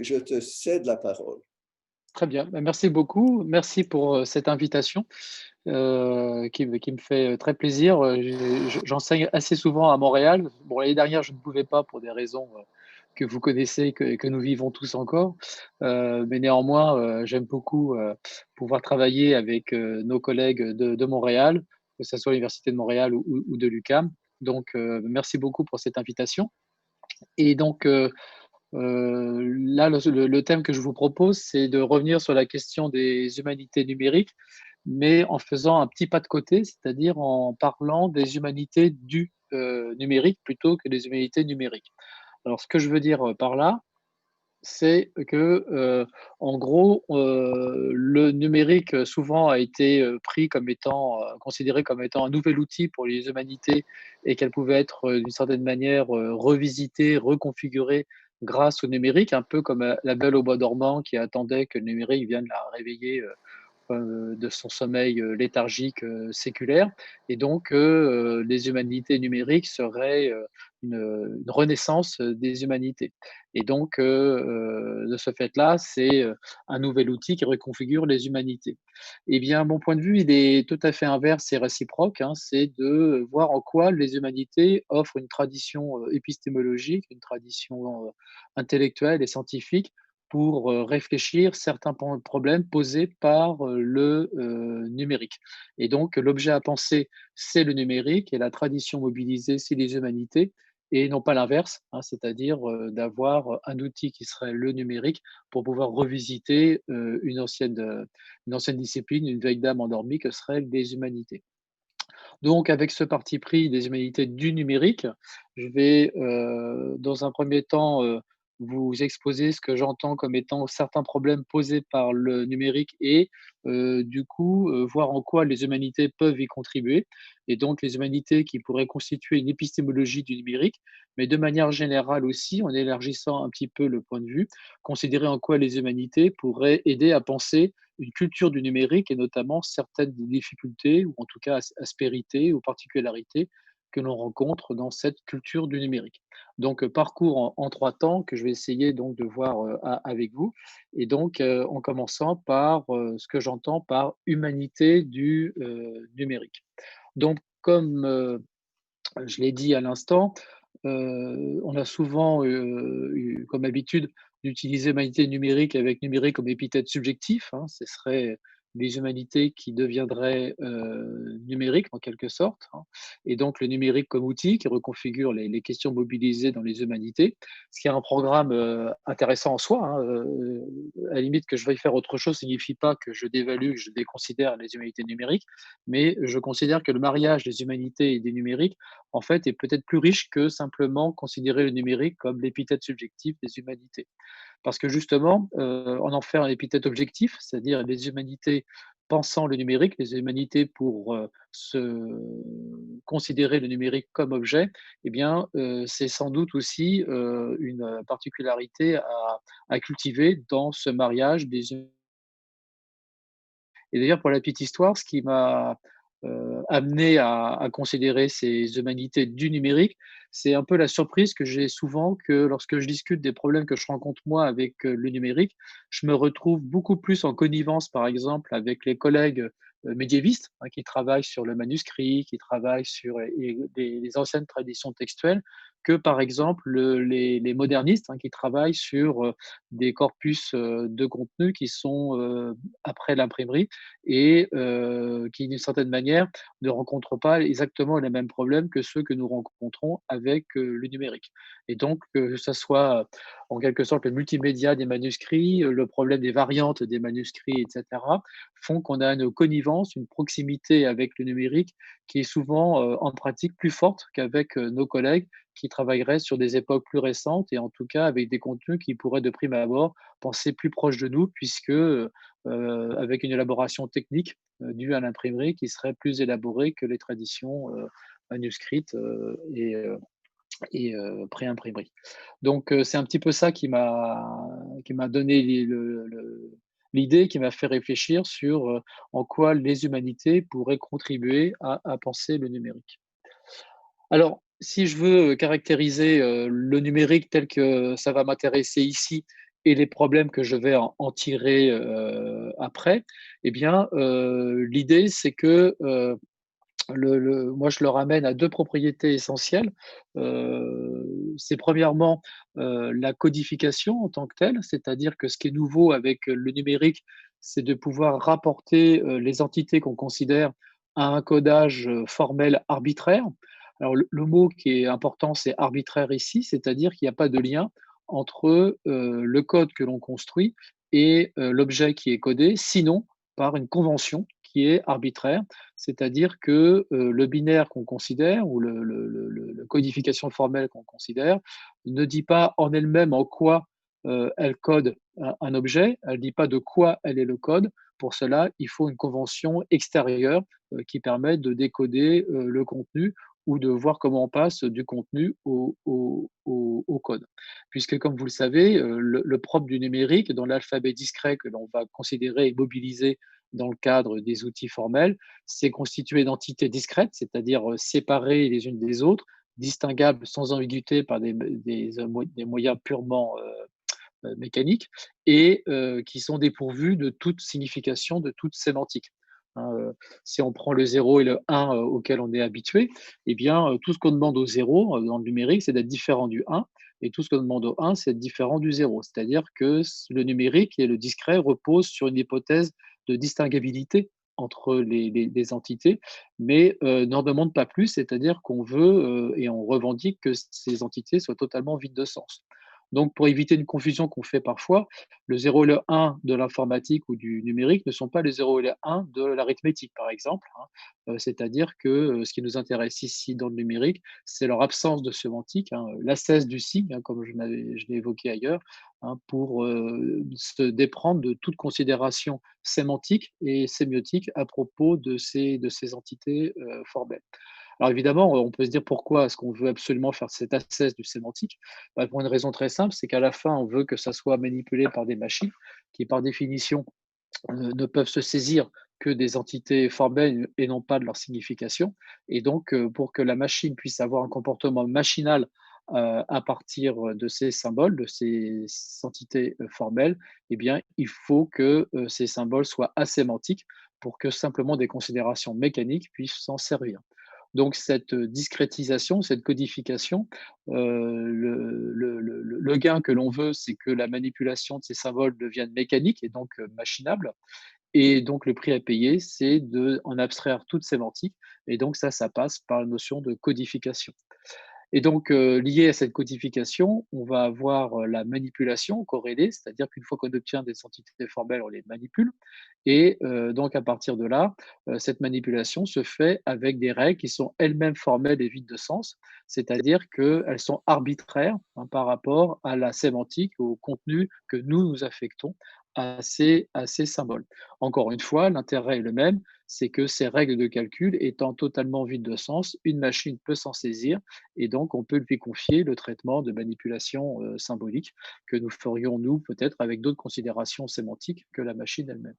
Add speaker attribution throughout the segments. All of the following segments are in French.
Speaker 1: je te cède la parole.
Speaker 2: Très bien, bah, merci beaucoup. Merci pour, cette invitation, qui me fait très plaisir. J'enseigne assez souvent à Montréal. Bon, l'année dernière, je ne pouvais pas pour des raisons, que vous connaissez, que nous vivons tous encore. Mais néanmoins, j'aime beaucoup, pouvoir travailler avec, nos collègues de Montréal, que ça soit l'université de Montréal ou de l'UQAM. Donc, merci beaucoup pour cette invitation et donc, là, le thème que je vous propose, c'est de revenir sur la question des humanités numériques, mais en faisant un petit pas de côté, c'est-à-dire en parlant des humanités du, numérique plutôt que des humanités numériques. Alors ce que je veux dire, par là, c'est que, en gros, le numérique, souvent a été, pris comme étant, considéré comme étant un nouvel outil pour les humanités et qu'elle pouvait être, d'une certaine manière, revisitée, reconfigurée grâce au numérique, un peu comme, la Belle au bois dormant qui attendait que le numérique vienne la réveiller, de son sommeil, léthargique, séculaire et donc les humanités numériques seraient, une renaissance, des humanités et donc de ce fait-là, c'est, un nouvel outil qui reconfigure les humanités. Eh bien, mon point de vue, il est tout à fait inverse et réciproque, hein. C'est de voir en quoi les humanités offrent une tradition, épistémologique, une tradition, intellectuelle et scientifique pour, réfléchir certains problèmes posés par, le, numérique et donc l'objet à penser, c'est le numérique et la tradition mobilisée, c'est les humanités et non pas l'inverse, hein. C'est-à-dire, d'avoir, un outil qui serait le numérique pour pouvoir revisiter, une ancienne discipline, une vieille dame endormie que seraient les humanités. Donc avec ce parti pris des humanités du numérique, je vais, dans un premier temps, vous exposer ce que j'entends comme étant certains problèmes posés par le numérique et du coup, voir en quoi les humanités peuvent y contribuer et donc les humanités qui pourraient constituer une épistémologie du numérique, mais de manière générale aussi, en élargissant un petit peu le point de vue, considérer en quoi les humanités pourraient aider à penser une culture du numérique et notamment certaines des difficultés ou en tout cas aspérités ou particularités que l'on rencontre dans cette culture du numérique. Donc, parcours en 3 temps que je vais essayer donc de voir, avec vous et donc, en commençant par, ce que j'entends par humanité du, numérique. Donc comme, je l'ai dit à l'instant, on a souvent, eu comme habitude d'utiliser humanité numérique avec numérique comme épithète subjectif, hein. Ce serait les humanités qui deviendraient, numériques en quelque sorte, hein et donc le numérique comme outil qui reconfigure les questions mobilisées dans les humanités. Ce qui est un programme, intéressant en soi, hein, à la limite que je veuille faire autre chose signifie pas que je dévalue, que je déconsidère les humanités numériques, mais je considère que le mariage des humanités et des numériques en fait, est peut-être plus riche que simplement considérer le numérique comme l'épithète subjective des humanités. Parce que justement, en faire un épithète objectif, c'est-à-dire les humanités pensant le numérique, les humanités pour, se considérer le numérique comme objet, eh bien, c'est sans doute aussi, une particularité à cultiver dans ce mariage des et d'ailleurs, pour la petite histoire, ce qui m'a, amené à considérer ces humanités du numérique, c'est un peu la surprise que j'ai souvent que lorsque je discute des problèmes que je rencontre moi avec, le numérique, je me retrouve beaucoup plus en connivence, par exemple, avec les collègues, médiévistes, hein, qui travaillent sur le manuscrit, qui travaillent sur les anciennes traditions textuelles, que par exemple, les modernistes, hein, qui travaillent sur, des corpus, de contenus qui sont, après l'imprimerie et qui, d'une certaine manière, ne rencontrent pas exactement les mêmes problèmes que ceux que nous rencontrons avec, le numérique et donc que ça soit, en quelque sorte, le multimédia des manuscrits, le problème des variantes des manuscrits et cetera, font qu'on a une connivence, une proximité avec le numérique qui est souvent, en pratique plus forte qu'avec, nos collègues qui travailleraient sur des époques plus récentes et en tout cas avec des contenus qui pourraient de prime abord penser plus proches de nous puisque, avec une élaboration technique, due à l'imprimerie qui serait plus élaborée que les traditions, manuscrites, et pré-imprimerie. Donc c'est un petit peu ça qui m'a donné l'idée, qui m'a fait réfléchir sur, en quoi les humanités pourraient contribuer à penser le numérique. Alors, si je veux, caractériser, le numérique tel que ça va m'intéresser ici et les problèmes que je vais en tirer après, eh bien, l'idée, c'est que moi, je le ramène à deux propriétés essentielles. C'est premièrement la codification en tant que telle, c'est-à-dire que ce qui est nouveau avec le numérique, c'est de pouvoir rapporter les entités qu'on considère à un codage formel arbitraire. Alors, le mot qui est important, c'est arbitraire ici, c'est-à-dire qu'il n'y a pas de lien entre le code que l'on construit et l'objet qui est codé, sinon par une convention qui est arbitraire, c'est-à-dire que le binaire qu'on considère ou le codification formelle qu'on considère ne dit pas en elle-même en quoi elle code un objet, elle ne dit pas de quoi elle est le code. Pour cela, il faut une convention extérieure qui permet de décoder le contenu ou de voir comment on passe du contenu au code. Puisque, comme vous le savez, le propre du numérique, dans l'alphabet discret que l'on va considérer et mobiliser dans le cadre des outils formels, c'est constitué d'entités discrètes, c'est-à-dire séparées les unes des autres, distinguables sans ambiguïté par des moyens purement mécaniques et qui sont dépourvues de toute signification, de toute sémantique. Hein, si on prend le 0 et le 1 auquel on est habitué, eh bien, tout ce qu'on demande au 0 dans le numérique, c'est d'être différent du 1, et tout ce qu'on demande au 1, c'est d'être différent du 0. C'est-à-dire que le numérique et le discret reposent sur une hypothèse de distinguabilité entre les entités, mais n'en demande pas plus, c'est-à-dire qu'on veut et on revendique que ces entités soient totalement vides de sens. Donc, pour éviter une confusion qu'on fait parfois, le 0 et le 1 de l'informatique ou du numérique ne sont pas les 0 et les 1 de l'arithmétique, par exemple, hein. C'est-à-dire que ce qui nous intéresse ici dans le numérique, c'est leur absence de sémantique, hein, l'ascèse du signe, hein, comme je l'ai évoqué ailleurs, hein, pour se déprendre de toute considération sémantique et sémiotique à propos de ces entités formelles. Alors évidemment, on peut se dire pourquoi est-ce qu'on veut absolument faire cette ascèse du sémantique? Bah, pour une raison très simple, c'est qu'à la fin, on veut que ça soit manipulé par des machines qui, par définition, ne peuvent se saisir que des entités formelles et non pas de leur signification. Et donc, pour que la machine puisse avoir un comportement machinal à partir de ces symboles, de ces entités formelles, eh bien, il faut que ces symboles soient asémantiques pour que simplement des considérations mécaniques puissent s'en servir. Donc cette discrétisation, cette codification, le gain que l'on veut, c'est que la manipulation de ces symboles devienne mécanique et donc machinable. Et donc le prix à payer, c'est d'en abstraire toute sémantique. Et donc ça passe par la notion de codification. Et donc, lié à cette codification, on va avoir la manipulation corrélée, c'est-à-dire qu'une fois qu'on obtient des entités formelles, on les manipule. Et donc, à partir de là, cette manipulation se fait avec des règles qui sont elles-mêmes formelles et vides de sens, c'est-à-dire qu'elles sont arbitraires hein, par rapport à la sémantique, au contenu que nous affectons à ces symboles. Encore une fois, l'intérêt est le même, c'est que ces règles de calcul étant totalement vides de sens, une machine peut s'en saisir et donc on peut lui confier le traitement de manipulation symbolique que nous ferions, nous, peut-être avec d'autres considérations sémantiques que la machine elle-même.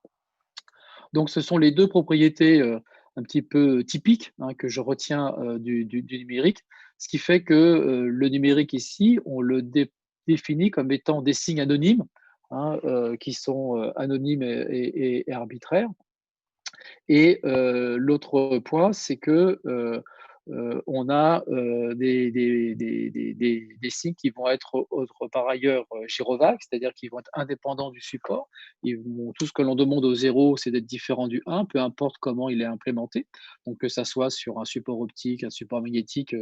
Speaker 2: Donc ce sont les deux propriétés un petit peu typiques hein, que je retiens du numérique, ce qui fait que le numérique ici, on le définit comme étant des signes anonymes, hein, qui sont anonymes et arbitraires. Et l'autre point, c'est que on a des signes qui vont être par ailleurs gyrovagues, c'est-à-dire qu'ils vont être indépendants du support. Tout ce que l'on demande au 0, c'est d'être différent du 1, peu importe comment il est implémenté. Donc que ça soit sur un support optique, un support magnétique,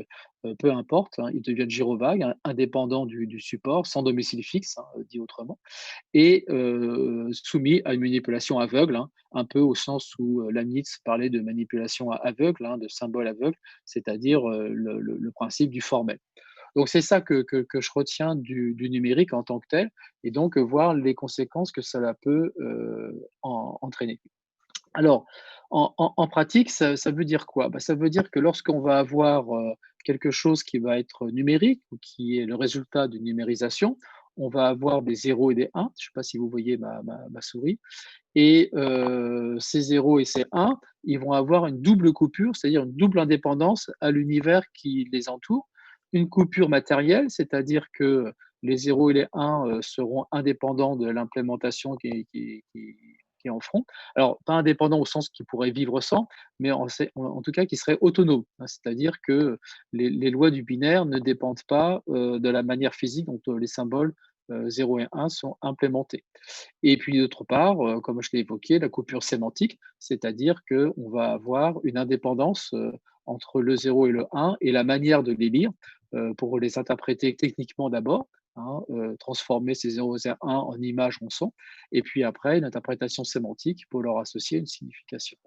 Speaker 2: peu importe, hein, ils deviennent gyrovagues, hein, indépendants du support, sans domicile fixe, hein, dit autrement et soumis à une manipulation aveugle, hein, un peu au sens où Leibniz parlait de manipulation aveugle, hein, de symbole aveugle, c'est-à-dire le principe du formel. Donc c'est ça que je retiens du numérique en tant que tel, et donc voir les conséquences que cela peut entraîner. Alors, en pratique, ça veut dire quoi? Bah, ça veut dire que lorsqu'on va avoir quelque chose qui va être numérique ou qui est le résultat d'une numérisation, on va avoir des 0 et des 1. Je ne sais pas si vous voyez ma souris. Et ces 0 et ces 1, ils vont avoir une double coupure, c'est-à-dire une double indépendance à l'univers qui les entoure. Une coupure matérielle, c'est-à-dire que les 0 et les 1 seront indépendants de l'implémentation qui est en front. Alors, pas indépendants au sens qu'ils pourraient vivre sans, mais en tout cas qui seraient autonomes, hein. C'est-à-dire que les lois du binaire ne dépendent pas de la manière physique dont les symboles 0 et 1 sont implémentés. Et puis d'autre part, comme je l'ai évoqué, la coupure sémantique, c'est-à-dire qu'on va avoir une indépendance entre le 0 et le 1 et la manière de les lire pour les interpréter techniquement d'abord, hein, transformer ces 0 et 1 en images, en son, et puis après une interprétation sémantique pour leur associer une signification.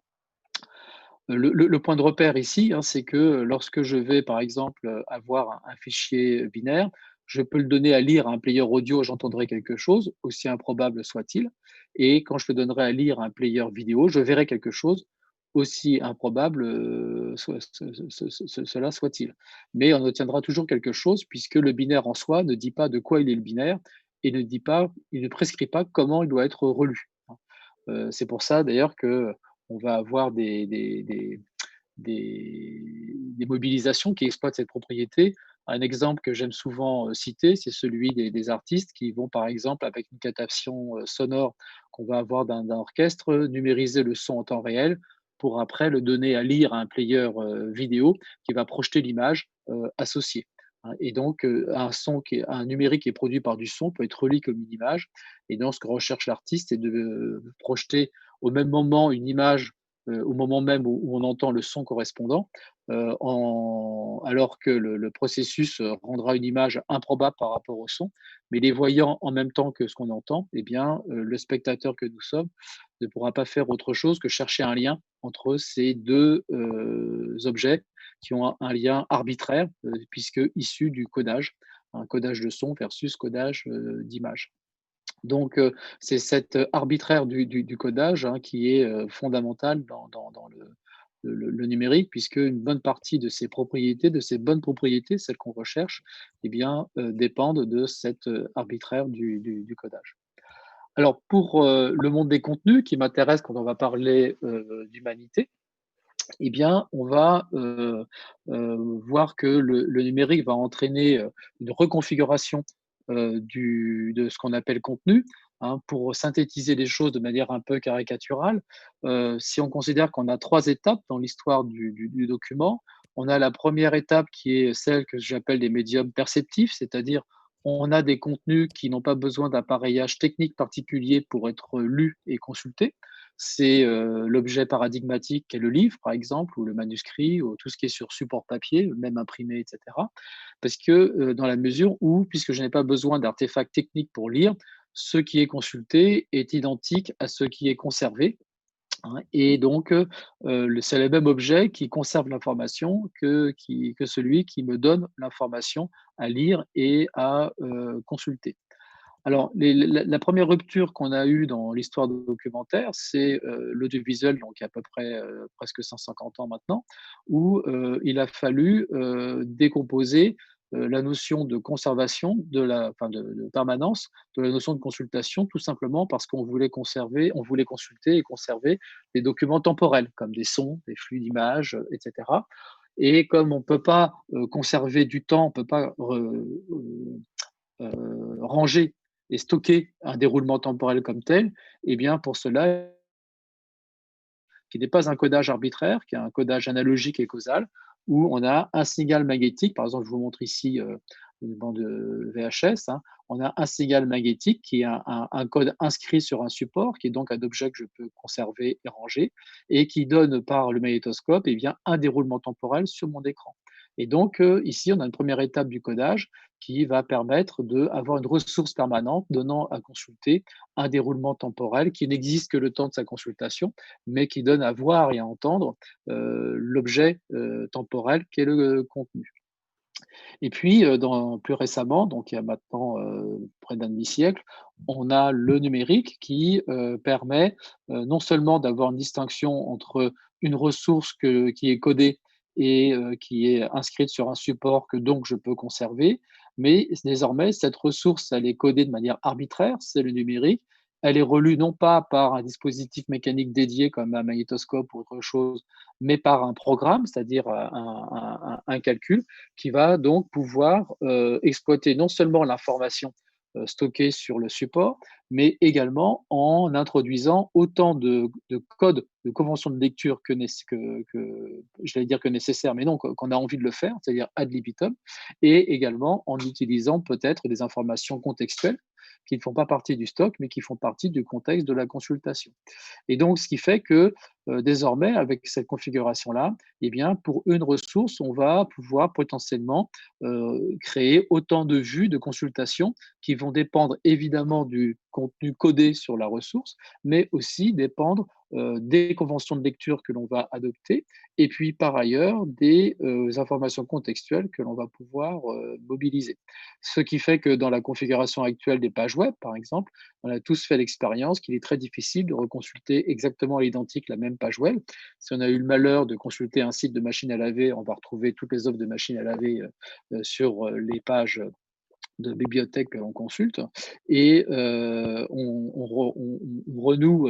Speaker 2: Le point de repère ici, hein, c'est que lorsque je vais, par exemple, avoir un fichier binaire, je peux le donner à lire à un player audio, j'entendrai quelque chose, aussi improbable soit-il. Et quand je le donnerai à lire à un player vidéo, je verrai quelque chose, aussi improbable cela soit-il. Mais on obtiendra toujours quelque chose, puisque le binaire en soi ne dit pas de quoi il est le binaire et il ne prescrit pas comment il doit être relu, hein. C'est pour ça d'ailleurs que on va avoir des mobilisations qui exploitent cette propriété. Un exemple que j'aime souvent citer, c'est celui des artistes qui vont, par exemple, avec une captation sonore qu'on va avoir d'un orchestre, numériser le son en temps réel pour après le donner à lire à un player vidéo qui va projeter l'image associée, hein. Et donc, un numérique qui est produit par du son peut être relié comme une image. Et donc, ce que recherche l'artiste, c'est de projeter au même moment une image au moment même où on entend le son correspondant, alors que le processus rendra une image improbable par rapport au son, mais les voyant en même temps que ce qu'on entend, eh bien, le spectateur que nous sommes ne pourra pas faire autre chose que chercher un lien entre ces deux objets qui ont un lien arbitraire, puisque issu du codage, un codage de son versus codage d'image. Donc, c'est cet arbitraire du codage, hein, qui est fondamental dans le numérique, puisque une bonne partie de ses propriétés, de ces bonnes propriétés, celles qu'on recherche, eh bien, dépendent de cet arbitraire du codage. Alors, pour le monde des contenus qui m'intéresse quand on va parler d'humanité, eh bien, on va voir que le numérique va entraîner une reconfiguration de ce qu'on appelle contenu, hein, pour synthétiser les choses de manière un peu caricaturale. Si on considère qu'on a trois étapes dans l'histoire du document, on a la première étape qui est celle que j'appelle des médiums perceptifs, c'est-à-dire on a des contenus qui n'ont pas besoin d'appareillage technique particulier pour être lus et consultés. C'est l'objet paradigmatique qu'est le livre, par exemple, ou le manuscrit, ou tout ce qui est sur support papier, même imprimé, et cetera. Parce que, dans la mesure où, puisque je n'ai pas besoin d'artefacts techniques pour lire, ce qui est consulté est identique à ce qui est conservé, hein. Et donc, c'est le même objet qui conserve l'information que celui qui me donne l'information à lire et à consulter. Alors, la première rupture qu'on a eue dans l'histoire du documentaire, c'est l'audiovisuel, donc il y a à peu près presque 150 ans maintenant, où il a fallu décomposer la notion de conservation, enfin de permanence, de la notion de consultation, tout simplement parce on voulait consulter et conserver des documents temporels, comme des sons, des flux d'images, etc. Et comme on ne peut pas conserver du temps, on ne peut pas ranger et stocker un déroulement temporel comme tel, eh bien, pour cela, qui n'est pas un codage arbitraire, qui est un codage analogique et causal, où on a un signal magnétique. Par exemple, je vous montre ici une bande VHS, hein. On a un signal magnétique qui est un code inscrit sur un support, qui est donc un objet que je peux conserver et ranger, et qui donne par le magnétoscope eh bien, un déroulement temporel sur mon écran. Et donc, ici, on a une première étape du codage qui va permettre d'avoir une ressource permanente donnant à consulter un déroulement temporel qui n'existe que le temps de sa consultation, mais qui donne à voir et à entendre l'objet temporel qu'est le contenu. Et puis, plus récemment, donc il y a maintenant près d'un demi-siècle, on a le numérique qui permet non seulement d'avoir une distinction entre une ressource qui est codée et qui est inscrite sur un support que donc je peux conserver, mais désormais, cette ressource, elle est codée de manière arbitraire, c'est le numérique, elle est relue non pas par un dispositif mécanique dédié comme un magnétoscope ou autre chose, mais par un programme, c'est-à-dire un calcul qui va donc pouvoir exploiter non seulement l'information stockée sur le support, mais également en introduisant autant de codes de convention de lecture que j'allais dire que nécessaire, mais non, qu'on a envie de le faire, c'est-à-dire ad libitum, et également en utilisant peut-être des informations contextuelles qui ne font pas partie du stock, mais qui font partie du contexte de la consultation. Et donc, ce qui fait que désormais, avec cette configuration-là, eh bien, pour une ressource, on va pouvoir potentiellement créer autant de vues de consultation qui vont dépendre évidemment du contenu codé sur la ressource, mais aussi dépendre des conventions de lecture que l'on va adopter, et puis par ailleurs des informations contextuelles que l'on va pouvoir mobiliser. Ce qui fait que dans la configuration actuelle des pages web, par exemple, on a tous fait l'expérience qu'il est très difficile de reconsulter exactement à l'identique la même page web. Si on a eu le malheur de consulter un site de machine à laver, on va retrouver toutes les offres de machines à laver sur les pages de bibliothèque que l'on consulte et on renoue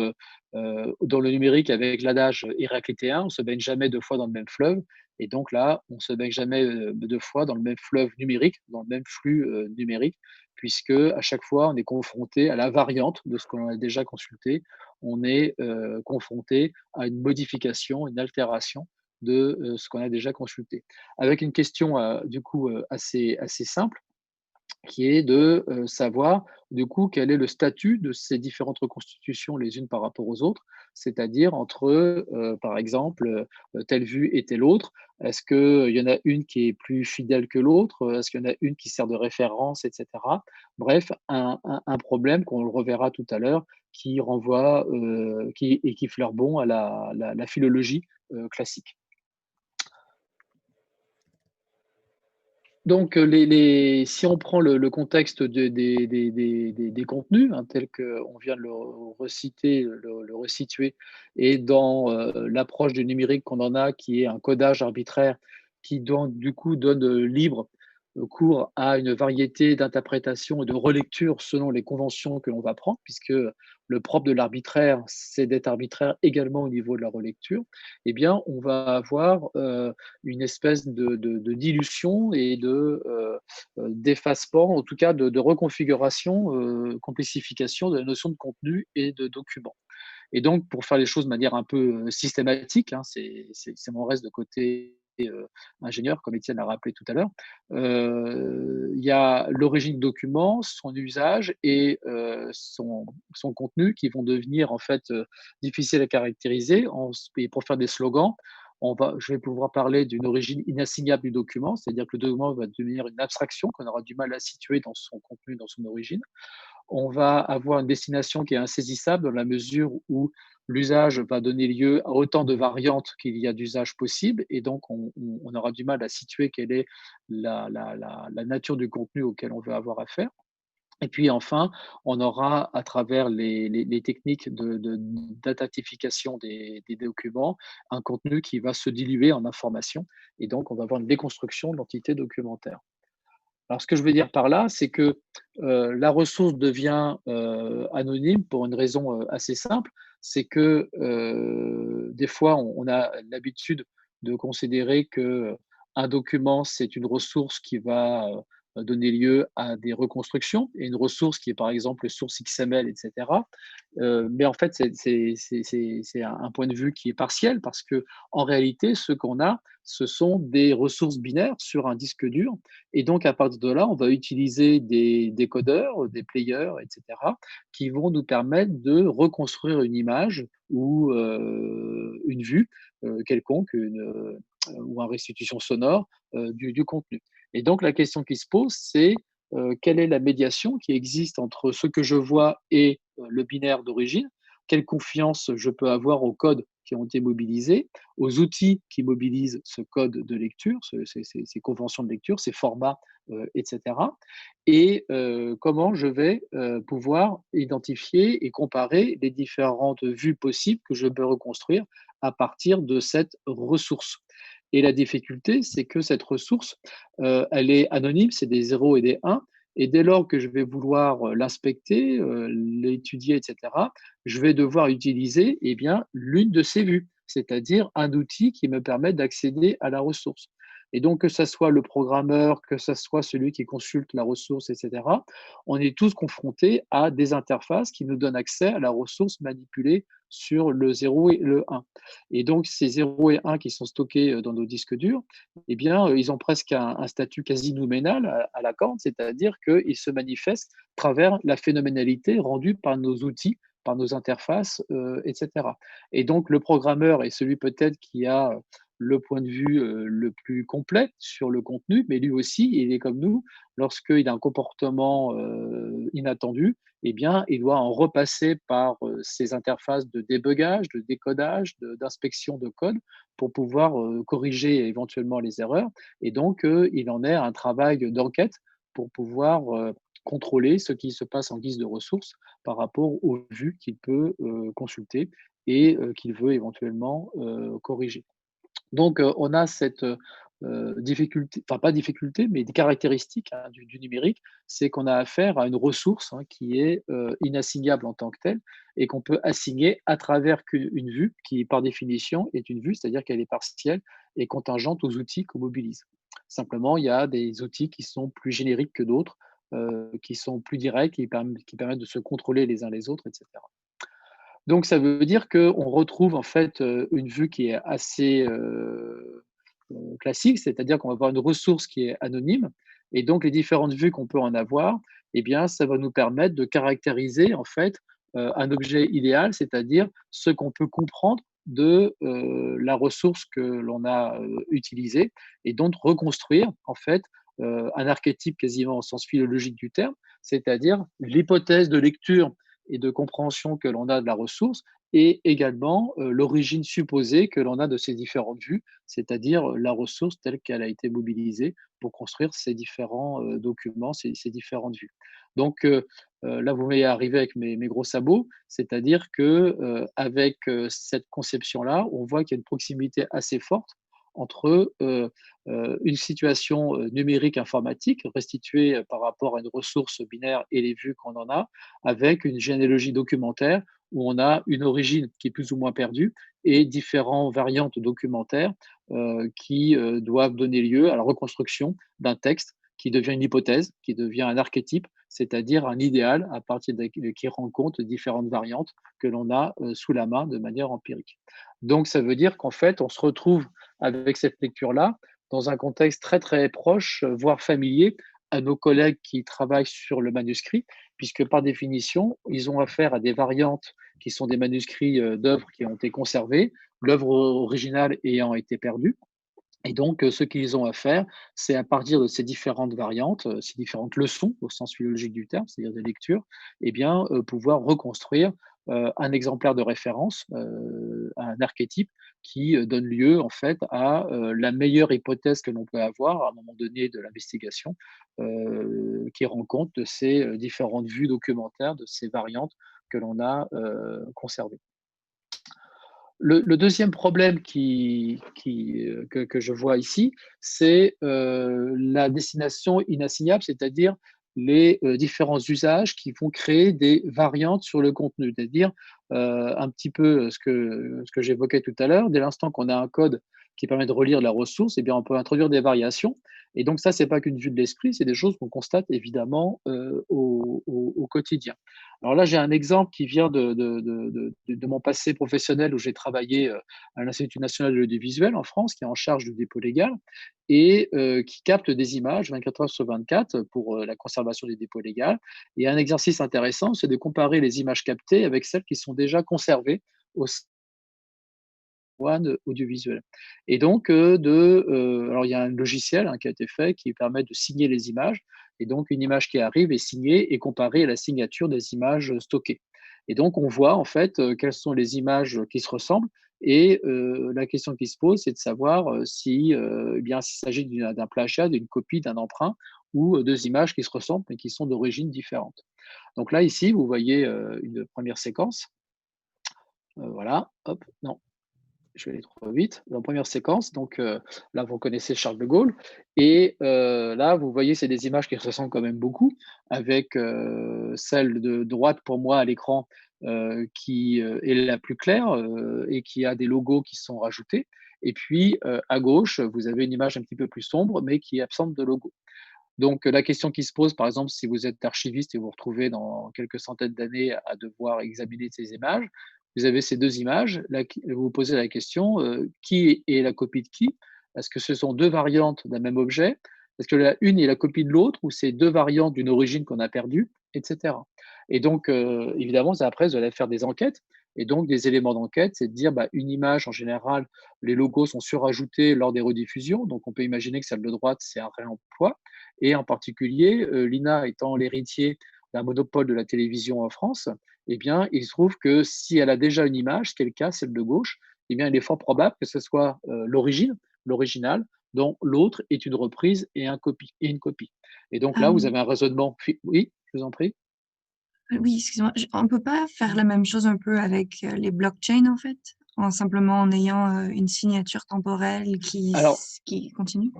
Speaker 2: dans le numérique avec l'adage héraclitéen, on se baigne jamais deux fois dans le même fleuve et donc là, on se baigne jamais deux fois dans le même fleuve numérique, dans le même flux numérique, puisque à chaque fois, on est confronté à la variante de ce que l'on a déjà consulté, on est confronté à une modification, une altération de ce qu'on a déjà consulté. Avec une question du coup assez simple, qui est de savoir, du coup, quel est le statut de ces différentes reconstitutions les unes par rapport aux autres, c'est-à-dire entre, par exemple, telle vue et telle autre. Est-ce qu'il y en a une qui est plus fidèle que l'autre? Est-ce qu'il y en a une qui sert de référence, et cetera? Bref, un problème qu'on le reverra tout à l'heure, qui renvoie, qui fleure bon à la philologie classique. Donc, si on prend le contexte des contenus, hein, tel qu'on vient de le reciter, le resituer, et dans l'approche du numérique qu'on en a, qui est un codage arbitraire, qui donc, du coup, donne libre cours à une variété d'interprétations et de relectures selon les conventions que l'on va prendre, puisque le propre de l'arbitraire, c'est d'être arbitraire également au niveau de la relecture, eh bien, on va avoir une espèce de dilution et d'effacement, en tout cas de reconfiguration, complexification de la notion de contenu et de document. Et donc, pour faire les choses de manière un peu systématique, hein, c'est mon reste de côté ingénieur, comme Étienne l'a rappelé tout à l'heure, il y a l'origine du document, son usage et son contenu qui vont devenir en fait difficiles à caractériser. Et pour faire des slogans, je vais pouvoir parler d'une origine inassignable du document, c'est-à-dire que le document va devenir une abstraction qu'on aura du mal à situer dans son contenu, dans son origine. On va avoir une destination qui est insaisissable dans la mesure où l'usage va donner lieu à autant de variantes qu'il y a d'usages possibles et donc on aura du mal à situer quelle est la nature du contenu auquel on veut avoir affaire. Et puis enfin, on aura à travers les techniques d'identification des documents, un contenu qui va se diluer en information et donc on va avoir une déconstruction de l'entité documentaire. Alors, ce que je veux dire par là, c'est que la ressource devient anonyme pour une raison assez simple. C'est que des fois, on a l'habitude de considérer que un document, c'est une ressource qui va donner lieu à des reconstructions et une ressource qui est par exemple source XML, etc. Mais en fait, c'est un point de vue qui est partiel parce que en réalité, ce qu'on a, ce sont des ressources binaires sur un disque dur et donc, à partir de là, on va utiliser des décodeurs, des players, etc., qui vont nous permettre de reconstruire une image ou une vue quelconque, ou une restitution sonore du contenu. Et donc, la question qui se pose, c'est quelle est la médiation qui existe entre ce que je vois et le binaire d'origine? Quelle confiance je peux avoir aux codes qui ont été mobilisés, aux outils qui mobilisent ce code de lecture, ces conventions de lecture, ces formats, etc. Et comment je vais pouvoir identifier et comparer les différentes vues possibles que je peux reconstruire à partir de cette ressource. Et la difficulté, c'est que cette ressource, elle est anonyme, c'est des 0 et des 1, Et dès lors que je vais vouloir l'inspecter, l'étudier, et cetera, je vais devoir utiliser, eh bien, l'une de ces vues, c'est-à-dire un outil qui me permet d'accéder à la ressource. Et donc, que ça soit le programmeur, que ça soit celui qui consulte la ressource, et cetera, on est tous confrontés à des interfaces qui nous donnent accès à la ressource manipulée sur le 0 et le 1. Et donc, ces 0 et 1 qui sont stockés dans nos disques durs, eh bien, ils ont presque un statut quasi nouménal à la Kant, c'est-à-dire qu'ils se manifestent à travers la phénoménalité rendue par nos outils, par nos interfaces, etc. Et donc, le programmeur est celui peut-être qui a le point de vue le plus complet sur le contenu, mais lui aussi, il est comme nous, lorsqu'il a un comportement inattendu, eh bien, il doit en repasser par ces interfaces de débugage, de décodage, d'inspection de code pour pouvoir corriger éventuellement les erreurs. Et donc, il en est un travail d'enquête pour pouvoir contrôler ce qui se passe en guise de ressources par rapport aux vues qu'il peut consulter et qu'il veut éventuellement corriger. Donc, on a cette difficulté, enfin pas difficulté, mais des caractéristiques hein, du numérique, c'est qu'on a affaire à une ressource hein, qui est inassignable en tant que telle et qu'on peut assigner à travers une vue qui, par définition, est une vue, c'est-à-dire qu'elle est partielle et contingente aux outils qu'on mobilise. Simplement, il y a des outils qui sont plus génériques que d'autres, qui sont plus directs, qui permettent de se contrôler les uns les autres, etc. Donc ça veut dire qu'on retrouve en fait, une vue qui est assez, classique, c'est-à-dire qu'on va avoir une ressource qui est anonyme et donc les différentes vues qu'on peut en avoir, eh bien ça va nous permettre de caractériser en fait, un objet idéal, c'est-à-dire ce qu'on peut comprendre de, la ressource que l'on a, utilisée et donc reconstruire en fait, un archétype quasiment au sens philologique du terme, c'est-à-dire l'hypothèse de lecture et de compréhension que l'on a de la ressource et également l'origine supposée que l'on a de ces différentes vues, c'est-à-dire la ressource telle qu'elle a été mobilisée pour construire ces différents documents, ces différentes vues. Donc là, vous m'avez arrivé avec mes gros sabots, c'est-à-dire que avec cette conception-là, on voit qu'il y a une proximité assez forte entre une situation numérique informatique restituée par rapport à une ressource binaire et les vues qu'on en a, avec une généalogie documentaire où on a une origine qui est plus ou moins perdue et différentes variantes documentaires qui doivent donner lieu à la reconstruction d'un texte qui devient une hypothèse, qui devient un archétype, c'est-à-dire un idéal à partir qui rend compte de différentes variantes que l'on a sous la main de manière empirique. Donc ça veut dire qu'en fait, on se retrouve avec cette lecture-là dans un contexte très très proche, voire familier, à nos collègues qui travaillent sur le manuscrit, puisque par définition, ils ont affaire à des variantes qui sont des manuscrits d'œuvres qui ont été conservées, l'œuvre originale ayant été perdue. Et donc, ce qu'ils ont à faire, c'est à partir de ces différentes variantes, ces différentes leçons au sens philologique du terme, c'est-à-dire des lectures, eh bien, pouvoir reconstruire un exemplaire de référence, un archétype qui donne lieu en fait à la meilleure hypothèse que l'on peut avoir à un moment donné de l'investigation, qui rend compte de ces différentes vues documentaires, de ces variantes que l'on a conservées. Le 2e problème que je vois ici, c'est, la destination inassignable, c'est-à-dire les, différents usages qui vont créer des variantes sur le contenu. C'est-à-dire, un petit peu ce que j'évoquais tout à l'heure, dès l'instant qu'on a un code qui permet de relire la ressource, eh bien, on peut introduire des variations et donc ça, c'est pas qu'une vue de l'esprit, c'est des choses qu'on constate évidemment, au quotidien. Alors là, j'ai un exemple qui vient de mon passé professionnel où j'ai travaillé à l'Institut national de l'audiovisuel en France, qui est en charge du dépôt légal et qui capte des images 24 heures sur 24 pour la conservation du dépôt légal. Et un exercice intéressant, c'est de comparer les images captées avec celles qui sont déjà conservées au patrimoine audiovisuel. Et donc, alors il y a un logiciel hein, qui a été fait qui permet de signer les images. Et donc, une image qui arrive est signée et comparée à la signature des images stockées. Et donc, on voit en fait quelles sont les images qui se ressemblent. Et la question qui se pose, c'est de savoir si, eh bien, s'il s'agit d'un plagiat, d'une copie, d'un emprunt ou deux images qui se ressemblent mais qui sont d'origine différente. Donc là, ici, vous voyez une première séquence. Voilà, hop, non. je vais aller trop vite. Dans la première séquence, donc là, vous connaissez Charles de Gaulle et là, vous voyez, c'est des images qui se ressemblent quand même beaucoup avec, celle de droite pour moi à l'écran, qui, est la plus claire, et qui a des logos qui sont rajoutés et puis, à gauche, vous avez une image un petit peu plus sombre mais qui est absente de logo. Donc, la question qui se pose, par exemple, si vous êtes archiviste et vous vous retrouvez dans quelques centaines d'années à devoir examiner ces images, vous avez ces 2 images, là, vous vous posez la question, qui est la copie de qui? Est-ce que ce sont 2 variantes d'un même objet? Est-ce que la une est la copie de l'autre ou c'est 2 variantes d'une origine qu'on a perdue? Et cetera. Et donc, évidemment, ça après, vous allez faire des enquêtes et donc des éléments d'enquête, c'est de dire, bah, une image, en général, les logos sont surajoutés lors des rediffusions, donc on peut imaginer que celle de droite, c'est un réemploi et en particulier, l'INA étant l'héritier d'un monopole de la télévision en France, eh bien, il se trouve que si elle a déjà une image, ce qui est le cas, celle de gauche, eh bien, il est fort probable que ce soit l'origine, l'original, dont l'autre est une reprise et, et une copie. Et donc là, vous
Speaker 1: Hem,
Speaker 2: avez un raisonnement. Oui, je vous en prie.
Speaker 1: oui, excuse-moi, on peut pas faire la même chose un peu avec, les blockchains, en fait? En ayant, une signature temporelle
Speaker 2: Alors,
Speaker 1: qui continue?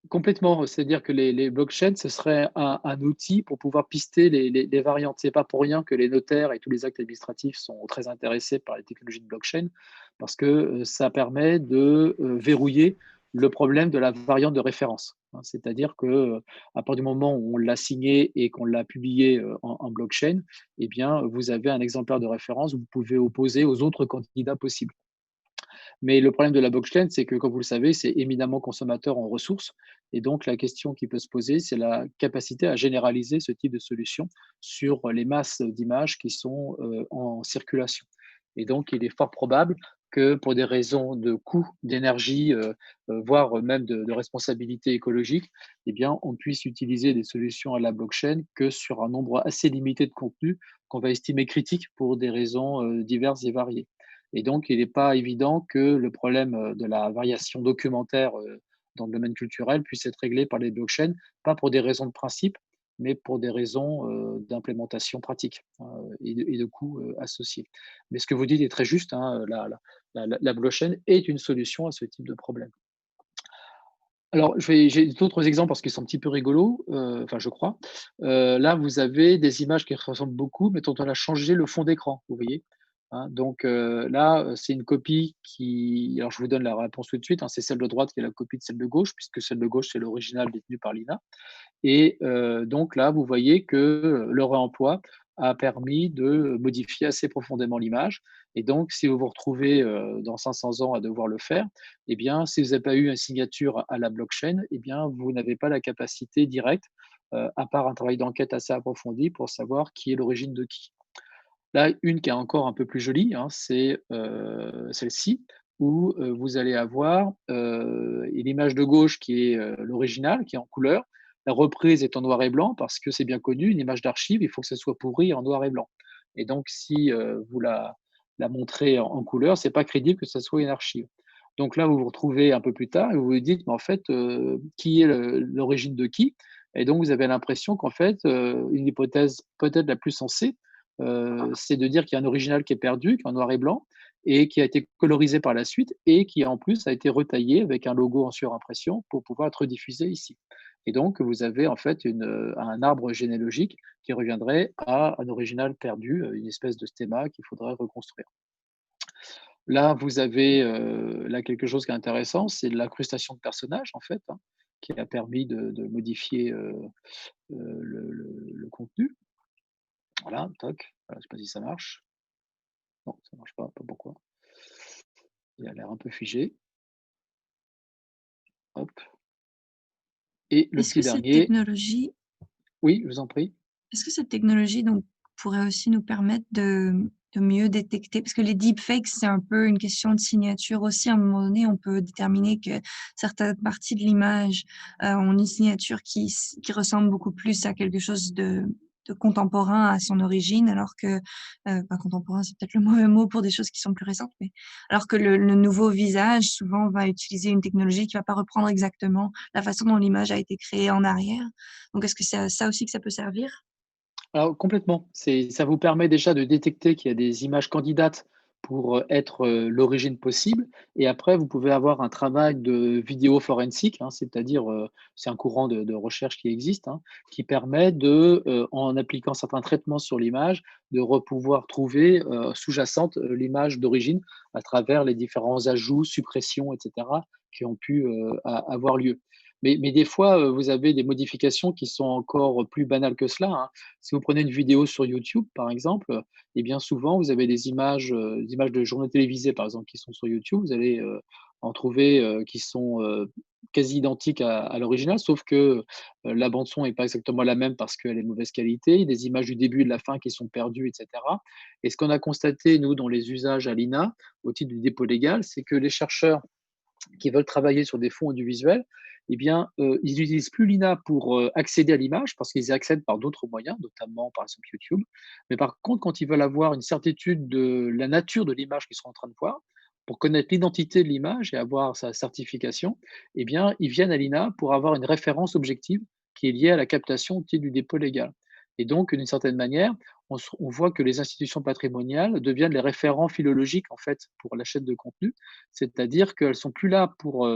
Speaker 2: complètement, c'est-à-dire que les blockchains, ce serait un outil pour pouvoir pister les variantes. C'est pas pour rien que les notaires et tous les actes administratifs sont très intéressés par les technologies de blockchain, parce que ça permet de verrouiller le problème de la variante de référence, hein. C'est-à-dire que à partir du moment où on l'a signé et qu'on l'a publié en blockchain, eh bien, vous avez un exemplaire de référence, vous pouvez opposer aux autres candidats possibles. Mais le problème de la blockchain, c'est que, comme vous le savez, c'est éminemment consommateur en ressources. Et donc, la question qui peut se poser, c'est la capacité à généraliser ce type de solution sur les masses d'images qui sont en circulation. Et donc, il est fort probable que pour des raisons de coût d'énergie, voire même de responsabilité écologique, eh bien, on puisse utiliser des solutions à la blockchain que sur un nombre assez limité de contenus qu'on va estimer critiques pour des raisons diverses et variées. Et donc, il n'est pas évident que le problème de la variation documentaire dans le domaine culturel puisse être réglé par les blockchains, pas pour des raisons de principe, mais pour des raisons d'implémentation pratique et de coûts associés. Mais ce que vous dites est très juste, hein, la blockchain est une solution à ce type de problème. Alors, j'ai d'autres exemples parce qu'ils sont un petit peu rigolos, enfin je crois. Là, vous avez des images qui ressemblent beaucoup, mais dont on a changé le fond d'écran, vous voyez? Hein, donc là, c'est une copie qui alors je vous donne la réponse tout de suite, hein, c'est celle de droite qui est la copie de celle de gauche, puisque celle de gauche, c'est l'original détenu par l'INA. Et donc là, vous voyez que le réemploi a permis de modifier assez profondément l'image et donc si vous vous retrouvez, dans 500 ans à devoir le faire, eh bien, si vous n'avez pas eu une signature à la blockchain, eh bien, vous n'avez pas la capacité directe, à part un travail d'enquête assez approfondi pour savoir qui est l'origine de qui. Là, une qui est encore un peu plus jolie, hein, c'est, celle-ci où, vous allez avoir, l'image de gauche qui est, l'original, qui est en couleur. La reprise est en noir et blanc parce que c'est bien connu, une image d'archive, il faut que ça soit pourri en noir et blanc et donc si, vous la montrez en couleur, c'est pas crédible que ça soit une archive. Donc là, vous vous retrouvez un peu plus tard et vous vous dites: «Mais en fait, qui est l'origine de qui?» Et donc vous avez l'impression qu'en fait, une hypothèse peut-être la plus sensée, c'est de dire qu'il y a un original qui est perdu, qui est en noir et blanc et qui a été colorisé par la suite et qui en plus a été retaillé avec un logo en surimpression pour pouvoir être diffusé ici. Et donc vous avez en fait un arbre généalogique qui reviendrait à un original perdu, une espèce de stemma qu'il faudrait reconstruire. Là, vous avez, là quelque chose qui est intéressant, c'est l'incrustation de personnages en fait, hein, qui a permis de modifier, le contenu. Voilà, toc, voilà, je sais pas si ça marche. Non, ça marche pas pourquoi. Il a l'air un peu figé. Hop et le
Speaker 1: Est-ce que
Speaker 2: petit
Speaker 1: cette
Speaker 2: dernier
Speaker 1: technologie
Speaker 2: oui, je vous en prie.
Speaker 1: est-ce que cette technologie donc pourrait aussi nous permettre de mieux détecter parce que les deepfakes, c'est un peu une question de signature aussi. À un moment donné, on peut déterminer que certaines parties de l'image, ont une signature qui ressemble beaucoup plus à quelque chose de contemporain à son origine, alors que, pas contemporain, c'est peut-être le mauvais mot pour des choses qui sont plus récentes, mais alors que le nouveau visage, souvent, va utiliser une technologie qui va pas reprendre exactement la façon dont l'image a été créée en arrière. Donc est-ce que c'est à ça aussi que ça peut servir?
Speaker 2: Alors complètement, ça vous permet déjà de détecter qu'il y a des images candidates pour être l'origine possible. Et après, vous pouvez avoir un travail de vidéo forensique, hein, c'est-à-dire, c'est un courant de recherche qui existe, hein, qui permet en appliquant certains traitements sur l'image, pouvoir trouver sous-jacente l'image d'origine à travers les différents ajouts, suppressions, etc., qui ont pu avoir lieu. Mais des fois, vous avez des modifications qui sont encore plus banales que cela, hein. Si vous prenez une vidéo sur YouTube, par exemple, et bien souvent, vous avez des images de journaux télévisés, par exemple, qui sont sur YouTube. Vous allez en trouver qui sont quasi identiques à l'original, sauf que la bande son n'est pas exactement la même parce qu'elle est de mauvaise qualité. Il y a des images du début et de la fin qui sont perdues, etc. Et ce qu'on a constaté, nous, dans les usages à l'INA, au titre du dépôt légal, c'est que les chercheurs qui veulent travailler sur des fonds audiovisuels, eh bien, ils n'utilisent plus l'INA pour accéder à l'image, parce qu'ils y accèdent par d'autres moyens, notamment par exemple YouTube. Mais par contre, quand ils veulent avoir une certitude de la nature de l'image qu'ils sont en train de voir, pour connaître l'identité de l'image et avoir sa certification, eh bien, ils viennent à l'INA pour avoir une référence objective qui est liée à la captation au titre du dépôt légal. Et donc, d'une certaine manière, on voit que les institutions patrimoniales deviennent les référents philologiques en fait pour la chaîne de contenu, c'est-à-dire qu'elles sont plus là pour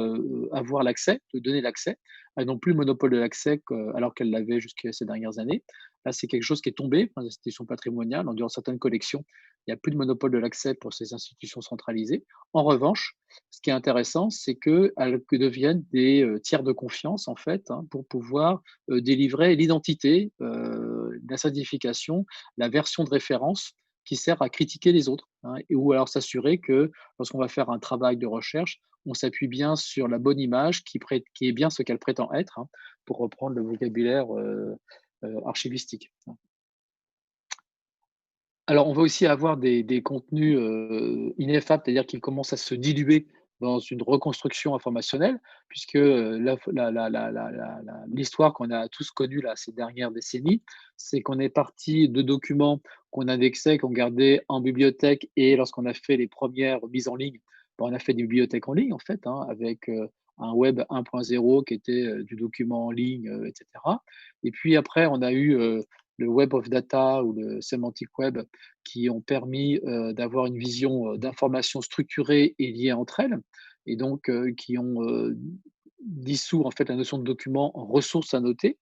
Speaker 2: avoir l'accès, de donner l'accès. Elles n'ont plus le monopole de l'accès alors qu'elles l'avaient jusqu'à ces dernières années. Là, c'est quelque chose qui est tombé dans les institutions patrimoniales. Dans certaines collections, il n'y a plus de monopole de l'accès pour ces institutions centralisées. En revanche, ce qui est intéressant, c'est qu'elles deviennent des tiers de confiance, en fait, hein, pour pouvoir délivrer l'identité, la certification, la version de référence qui sert à critiquer les autres, hein, ou alors s'assurer que lorsqu'on va faire un travail de recherche, on s'appuie bien sur la bonne image qui est bien ce qu'elle prétend être, hein, pour reprendre le vocabulaire archivistique. Alors, on va aussi avoir des contenus ineffables, c'est-à-dire qui commencent à se diluer dans une reconstruction informationnelle, puisque l'histoire qu'on a tous connue là, ces dernières décennies, c'est qu'on est parti de documents qu'on indexait, qu'on gardait en bibliothèque, et lorsqu'on a fait les premières mises en ligne, ben, on a fait des bibliothèques en ligne, en fait, hein, avec un web 1.0 qui était du document en ligne, etc. Et puis après, on a eu le Web of Data ou le Semantic Web qui ont permis d'avoir une vision d'informations structurées et liées entre elles, et donc qui ont dissous en fait la notion de document en ressources à noter.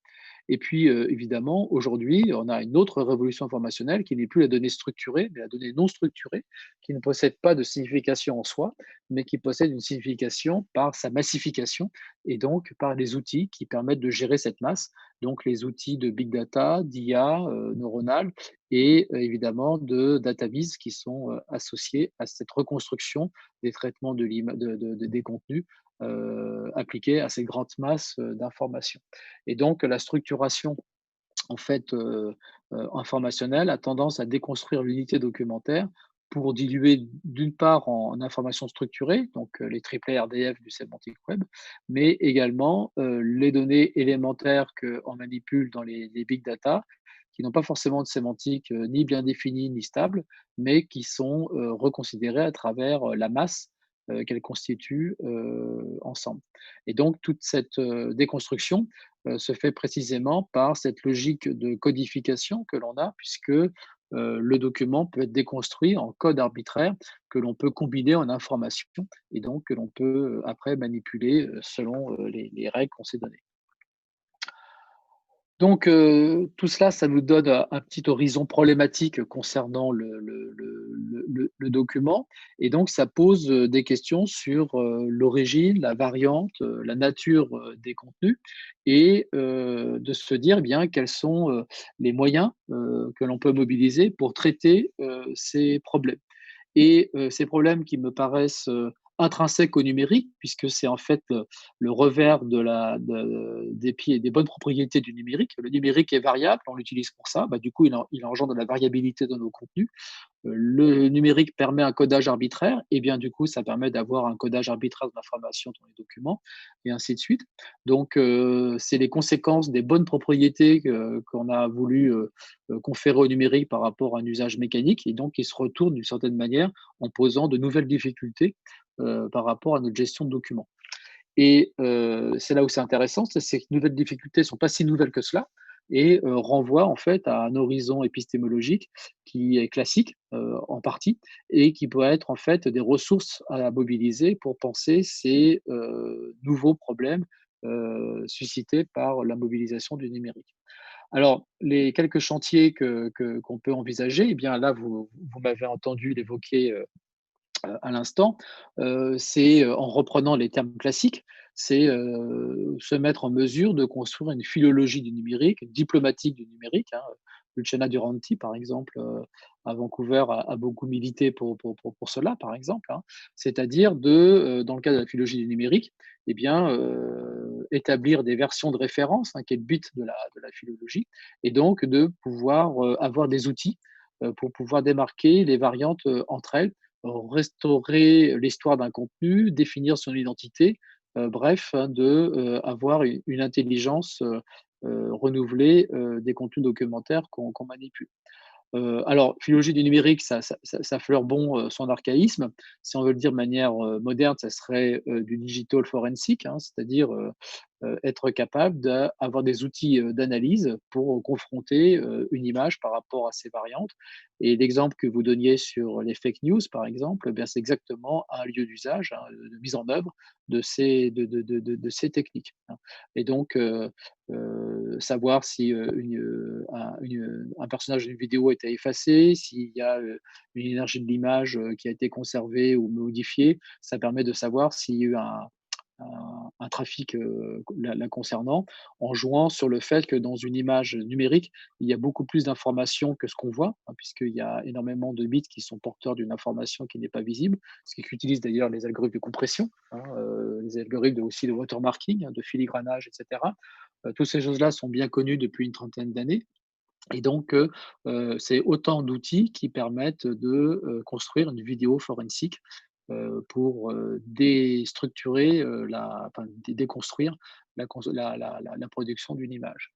Speaker 2: Et puis évidemment, aujourd'hui, on a une autre révolution informationnelle qui n'est plus la donnée structurée, mais la donnée non structurée, qui ne possède pas de signification en soi, mais qui possède une signification par sa massification et donc par les outils qui permettent de gérer cette masse, donc les outils de big data, d'IA neuronale et évidemment de dataviz qui sont associés à cette reconstruction des traitements des contenus appliqués à ces grandes masses d'informations. Et donc la structuration en fait informationnelle a tendance à déconstruire l'unité documentaire pour diluer d'une part en informations structurées, donc les triplets RDF du Semantic Web, mais également les données élémentaires qu'on manipule dans les big data, qui n'ont pas forcément de sémantique ni bien définie ni stable, mais qui sont reconsidérées à travers la masse qu'elles constituent ensemble. Et donc toute cette déconstruction se fait précisément par cette logique de codification que l'on a, puisque le document peut être déconstruit en code arbitraire que l'on peut combiner en information et donc que l'on peut après manipuler selon les règles qu'on s'est données. Donc, tout cela, ça nous donne un petit horizon problématique concernant le document, et donc ça pose des questions sur l'origine, la variante, la nature des contenus, et de se dire eh bien quels sont les moyens que l'on peut mobiliser pour traiter ces problèmes. Et ces problèmes qui me paraissent intrinsèques au numérique, puisque c'est en fait le revers des bonnes propriétés du numérique. Le numérique est variable, on l'utilise pour ça, bah, du coup il engendre de la variabilité dans nos contenus. Le numérique permet un codage arbitraire, et bien du coup, ça permet d'avoir un codage arbitraire de l'information dans les documents, et ainsi de suite. Donc, c'est les conséquences des bonnes propriétés qu'on a voulu conférer au numérique par rapport à un usage mécanique, et donc il se retourne d'une certaine manière en posant de nouvelles difficultés par rapport à notre gestion de documents. Et c'est là où c'est intéressant, c'est que ces nouvelles difficultés ne sont pas si nouvelles que cela. et renvoie en fait à un horizon épistémologique qui est classique en partie et qui peut être en fait des ressources à mobiliser pour penser ces nouveaux problèmes suscités par la mobilisation du numérique. Alors, les quelques chantiers qu'on peut envisager, eh bien là, vous m'avez entendu l'évoquer à l'instant, c'est en reprenant les termes classiques, c'est se mettre en mesure de construire une philologie du numérique, une diplomatique du numérique, hein. Luciana Duranti, par exemple, à Vancouver, a beaucoup milité pour cela, par exemple, hein. C'est-à-dire dans le cadre de la philologie du numérique, eh bien, établir des versions de référence, hein, qui est le but de la philologie, et donc de pouvoir avoir des outils pour pouvoir démarquer les variantes entre elles, restaurer l'histoire d'un contenu, définir son identité, bref, hein, avoir une intelligence renouvelée des contenus documentaires qu'on manipule. Alors, philologie du numérique, ça fleure bon son archaïsme. Si on veut le dire de manière moderne, ça serait du digital forensic, hein, c'est-à-dire être capable d'avoir des outils d'analyse pour confronter une image par rapport à ces variantes. Et l'exemple que vous donniez sur les fake news, par exemple, eh bien, c'est exactement un lieu d'usage, hein, de mise en œuvre de ces techniques, hein. Et donc, savoir si un personnage d'une vidéo a été effacé, s'il y a une énergie de l'image qui a été conservée ou modifiée, ça permet de savoir s'il y a eu un trafic la concernant, en jouant sur le fait que dans une image numérique, il y a beaucoup plus d'informations que ce qu'on voit, hein, puisqu'il y a énormément de bits qui sont porteurs d'une information qui n'est pas visible, ce qui utilise d'ailleurs les algorithmes de compression, hein, les algorithmes aussi de watermarking, hein, de filigranage, etc. Toutes ces choses-là sont bien connues depuis une trentaine d'années. Et donc, c'est autant d'outils qui permettent de construire une vidéo forensique pour déstructurer, enfin, déconstruire la production d'une image.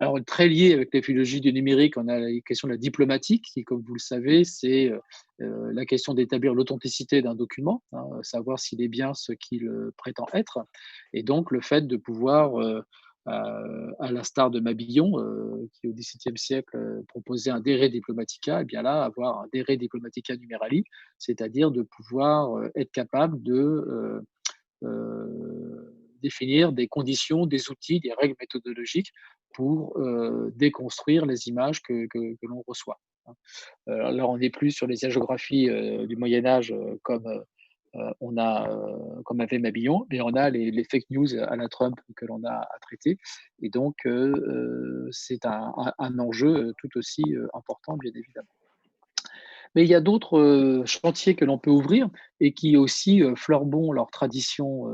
Speaker 2: Alors, très lié avec les philologies du numérique, on a la question de la diplomatique, qui, comme vous le savez, c'est la question d'établir l'authenticité d'un document, hein, savoir s'il est bien ce qu'il prétend être, et donc le fait de pouvoir, à l'instar de Mabillon, qui au XVIIe siècle proposait un dere diplomatica, et bien là, avoir un dere diplomatica numerali, c'est-à-dire de pouvoir être capable de définir des conditions, des outils, des règles méthodologiques pour déconstruire les images que l'on reçoit, hein. Là, on n'est plus sur les hagiographies du Moyen Âge comme avait Mabillon, mais on a les fake news à la Trump que l'on a à traiter. Et donc, c'est un enjeu tout aussi important, bien évidemment. Mais il y a d'autres chantiers que l'on peut ouvrir et qui aussi fleurent bon leur tradition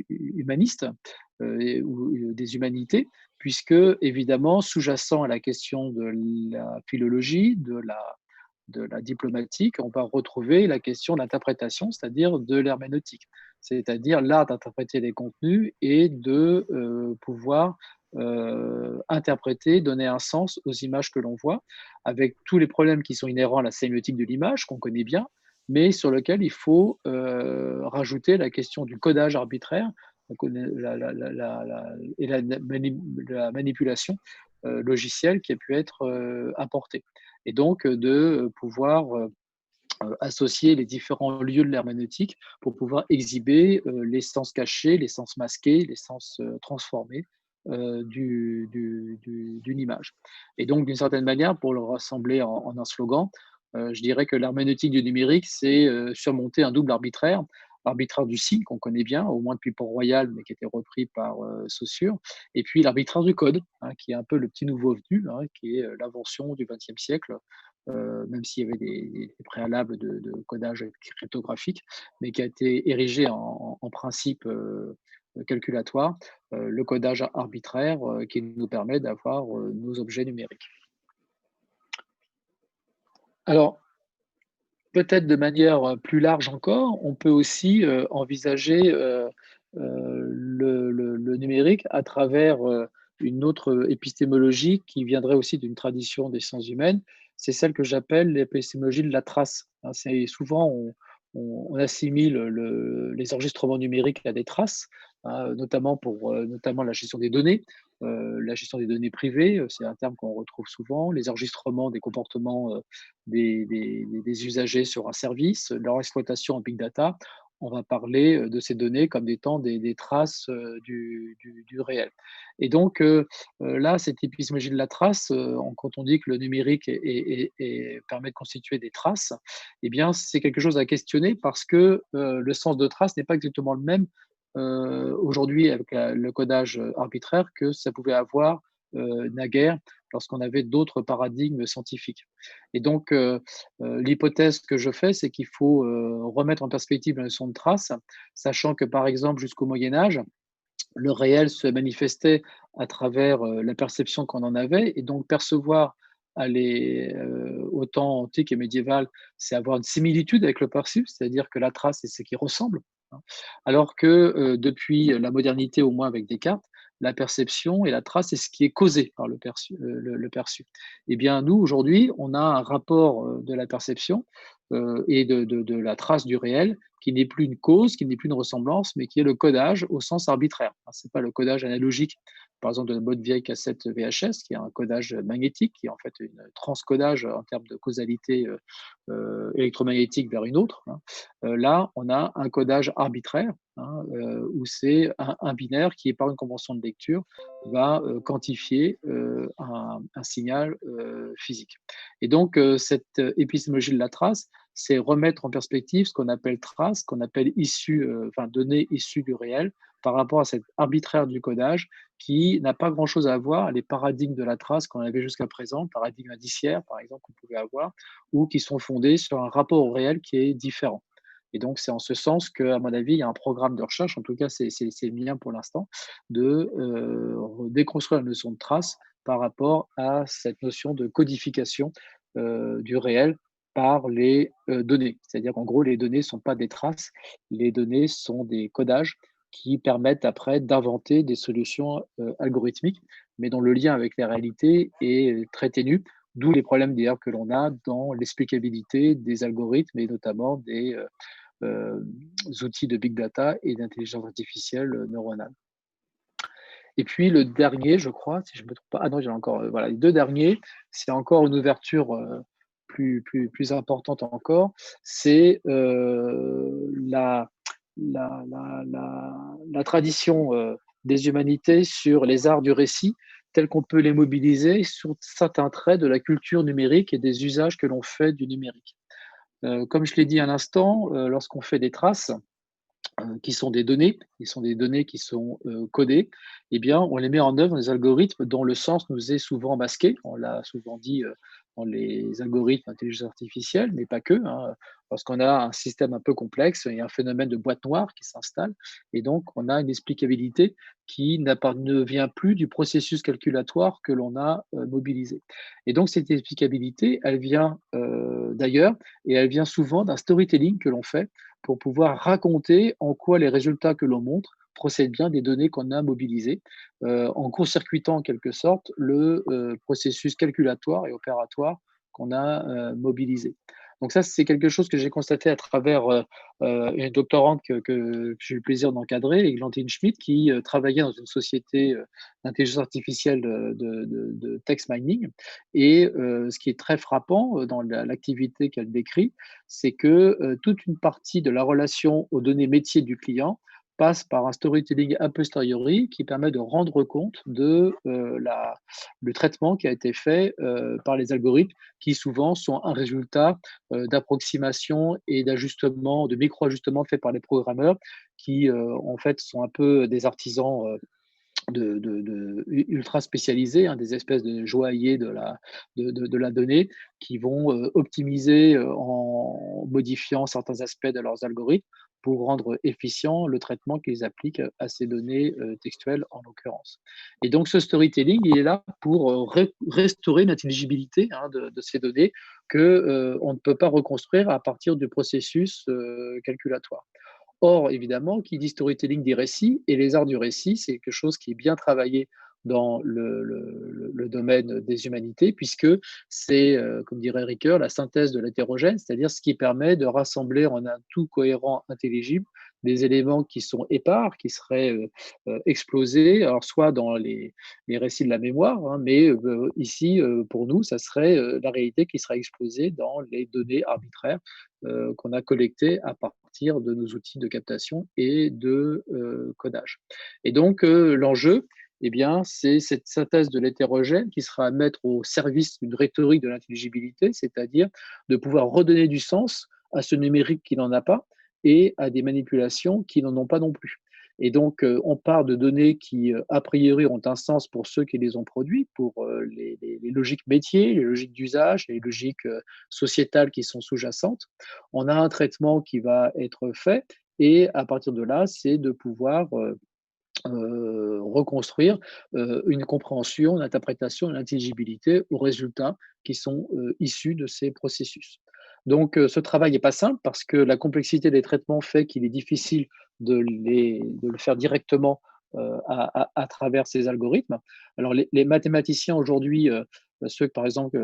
Speaker 2: humaniste ou des humanités, puisque évidemment, sous-jacent à la question de la philologie, de la diplomatique, on va retrouver la question de l'interprétation, c'est-à-dire de l'herméneutique, c'est-à-dire l'art d'interpréter les contenus et de pouvoir interpréter, donner un sens aux images que l'on voit, avec tous les problèmes qui sont inhérents à la sémiotique de l'image, qu'on connaît bien, mais sur lequel il faut rajouter la question du codage arbitraire et la manipulation logicielle qui a pu être apportée. Et donc de pouvoir associer les différents lieux de l'herméneutique pour pouvoir exhiber les sens cachés, les sens masqués, les sens transformés d'une image. Et donc, d'une certaine manière, pour le rassembler en un slogan, je dirais que l'herméneutique du numérique, c'est surmonter un double arbitraire. L'arbitraire du signe, qu'on connaît bien, au moins depuis Port-Royal, mais qui a été repris par Saussure, et puis l'arbitraire du code, hein, qui est un peu le petit nouveau venu, hein, qui est l'invention du XXe siècle, même s'il y avait des préalables de codage cryptographique, mais qui a été érigé en principe calculatoire, le codage arbitraire qui nous permet d'avoir nos objets numériques. Alors, peut-être de manière plus large encore, on peut aussi envisager le numérique à travers une autre épistémologie qui viendrait aussi d'une tradition des sciences humaines, c'est celle que j'appelle l'épistémologie de la trace, hein. C'est souvent, on assimile les enregistrements numériques à des traces, hein, notamment pour notamment la gestion des données. la gestion des données privées, c'est un terme qu'on retrouve souvent, les enregistrements des comportements des usagers sur un service, leur exploitation en big data. On va parler de ces données comme étant des traces du réel. Et donc, là, cette épistémologie de la trace, quand on dit que le numérique permet de constituer des traces, eh bien, c'est quelque chose à questionner parce que le sens de trace n'est pas exactement le même aujourd'hui avec le codage arbitraire que ça pouvait avoir naguère lorsqu'on avait d'autres paradigmes scientifiques. Et donc, l'hypothèse que je fais, c'est qu'il faut remettre en perspective la notion de trace, sachant que, par exemple, jusqu'au Moyen Âge, le réel se manifestait à travers la perception qu'on en avait, et donc percevoir au temps antique et médiéval, c'est avoir une similitude avec le perçu, c'est-à-dire que la trace, c'est ce qui ressemble, hein. Alors que depuis la modernité, au moins avec Descartes, la perception et la trace, c'est ce qui est causé par le perçu. Eh bien, nous, aujourd'hui, on a un rapport de la perception et de la trace du réel qui n'est plus une cause, qui n'est plus une ressemblance, mais qui est le codage au sens arbitraire. Ce n'est pas le codage analogique, par exemple, de la bonne vieille cassette VHS, qui est un codage magnétique, qui est en fait un transcodage en termes de causalité électromagnétique vers une autre, hein. Là, on a un codage arbitraire, hein, où c'est un binaire qui, par une convention de lecture, va quantifier un signal physique. Et donc, cette épistémologie de la trace, c'est remettre en perspective ce qu'on appelle trace, qu'on appelle données issues du réel, par rapport à cet arbitraire du codage qui n'a pas grand-chose à voir avec les paradigmes de la trace qu'on avait jusqu'à présent, le paradigme indiciaire, par exemple, qu'on pouvait avoir, ou qui sont fondés sur un rapport au réel qui est différent. Et donc, c'est en ce sens qu'à mon avis, il y a un programme de recherche, en tout cas, c'est le mien pour l'instant, de déconstruire la notion de trace par rapport à cette notion de codification du réel par les données. C'est-à-dire qu'en gros, les données ne sont pas des traces, les données sont des codages qui permettent après d'inventer des solutions algorithmiques, mais dont le lien avec les réalités est très ténu, d'où les problèmes d'ailleurs que l'on a dans l'explicabilité des algorithmes et notamment des outils de big data et d'intelligence artificielle neuronale. Et puis le dernier, je crois, si je ne me trompe pas, ah non, j'ai encore, voilà, les deux derniers, c'est encore une ouverture plus importante encore, c'est la tradition des humanités sur les arts du récit, tels qu'on peut les mobiliser sur certains traits de la culture numérique et des usages que l'on fait du numérique. Comme je l'ai dit à l'instant, lorsqu'on fait des traces, qui sont des données, qui sont codées, eh bien, on les met en œuvre dans des algorithmes dont le sens nous est souvent masqué. On l'a souvent dit dans les algorithmes d'intelligence artificielle, mais pas que, hein. Lorsqu'on a un système un peu complexe, il y a un phénomène de boîte noire qui s'installe, et donc on a une explicabilité qui ne vient plus du processus calculatoire que l'on a mobilisé. Et donc cette explicabilité, elle vient d'ailleurs, et elle vient souvent d'un storytelling que l'on fait pour pouvoir raconter en quoi les résultats que l'on montre procèdent bien des données qu'on a mobilisées, en court-circuitant en quelque sorte le processus calculatoire et opératoire qu'on a mobilisé. Donc ça, c'est quelque chose que j'ai constaté à travers une doctorante que j'ai eu le plaisir d'encadrer, Églantine Schmidt, qui travaillait dans une société d'intelligence artificielle de text mining. Et ce qui est très frappant dans l'activité qu'elle décrit, c'est que toute une partie de la relation aux données métiers du client passe par un storytelling a posteriori qui permet de rendre compte de le traitement qui a été fait par les algorithmes, qui souvent sont un résultat d'approximation et d'ajustement, de micro-ajustements faits par les programmeurs, qui en fait sont un peu des artisans ultra spécialisés, hein, des espèces de joailliers de la donnée qui vont optimiser en modifiant certains aspects de leurs algorithmes pour rendre efficient le traitement qu'ils appliquent à ces données textuelles en l'occurrence. Et donc ce storytelling, il est là pour restaurer l'intelligibilité hein, de ces données que on ne peut pas reconstruire à partir du processus calculatoire. Or, évidemment, qui dit storytelling dit récit, et les arts du récit, c'est quelque chose qui est bien travaillé dans le domaine des humanités, puisque c'est, comme dirait Ricoeur, la synthèse de l'hétérogène, c'est-à-dire ce qui permet de rassembler en un tout cohérent, intelligible, des éléments qui sont épars, qui seraient explosés, alors soit dans les récits de la mémoire, hein, mais ici, pour nous, ça serait la réalité qui sera explosée dans les données arbitraires qu'on a collectées à partir de nos outils de captation et de codage. Et donc, l'enjeu, eh bien, c'est cette synthèse de l'hétérogène qui sera à mettre au service d'une rhétorique de l'intelligibilité, c'est-à-dire de pouvoir redonner du sens à ce numérique qui n'en a pas et à des manipulations qui n'en ont pas non plus. Et donc, on part de données qui, a priori, ont un sens pour ceux qui les ont produits, pour les logiques métiers, les logiques d'usage, les logiques sociétales qui sont sous-jacentes. On a un traitement qui va être fait et à partir de là, c'est de pouvoir reconstruire une compréhension, une interprétation, une intelligibilité aux résultats qui sont issus de ces processus. Donc, ce travail n'est pas simple parce que la complexité des traitements fait qu'il est difficile de le faire directement à travers ces algorithmes. Alors, les mathématiciens aujourd'hui, ceux par exemple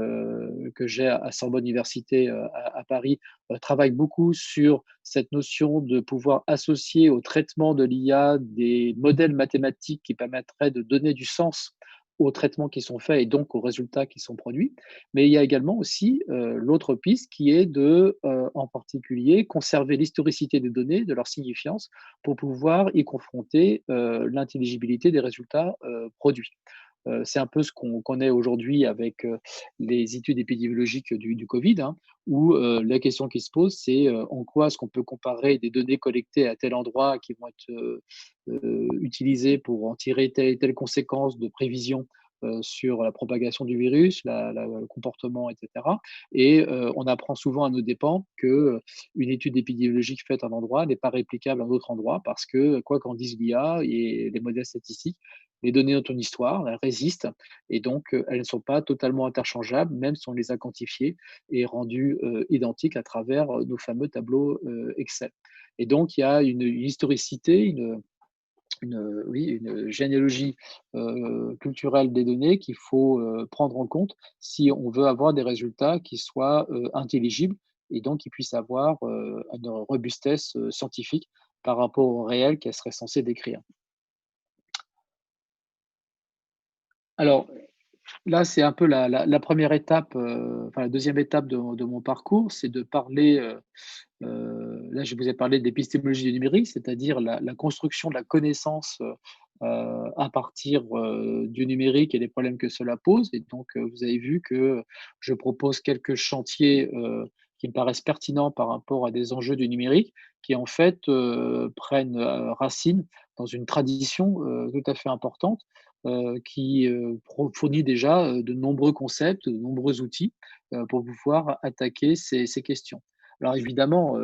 Speaker 2: que j'ai à Sorbonne Université à Paris, travaillent beaucoup sur cette notion de pouvoir associer au traitement de l'IA des modèles mathématiques qui permettraient de donner du sens aux traitements qui sont faits et donc aux résultats qui sont produits. Mais il y a également aussi l'autre piste qui est de, en particulier, conserver l'historicité des données, de leur signifiance, pour pouvoir y confronter l'intelligibilité des résultats produits. C'est un peu ce qu'on connaît aujourd'hui avec les études épidémiologiques du Covid, hein, où la question qui se pose, c'est en quoi est-ce qu'on peut comparer des données collectées à tel endroit qui vont être utilisées pour en tirer telle et telle conséquence de prévision sur la propagation du virus, le comportement, etc. Et on apprend souvent à nos dépens que une étude épidémiologique faite à un endroit n'est pas réplicable à un autre endroit parce que, quoi qu'en dise l'IA et les modèles statistiques, les données dans ton histoire, elles résistent et donc elles ne sont pas totalement interchangeables, même si on les a quantifiées et rendues identiques à travers nos fameux tableaux Excel. Et donc, il y a une historicité, oui, une généalogie culturelle des données qu'il faut prendre en compte si on veut avoir des résultats qui soient intelligibles et donc qui puissent avoir une robustesse scientifique par rapport au réel qu'elle serait censée décrire. Alors, là, c'est un peu la première étape, enfin la deuxième étape de mon parcours, c'est de parler, là, je vous ai parlé de l'épistémologie du numérique, c'est-à-dire la construction de la connaissance, à partir, du numérique et des problèmes que cela pose et donc, vous avez vu que je propose quelques chantiers, qui me paraissent pertinents par rapport à des enjeux du numérique qui, en fait, prennent, racine dans une tradition, tout à fait importante, qui, fournit déjà, de nombreux concepts, de nombreux outils, pour pouvoir attaquer ces questions. Alors évidemment,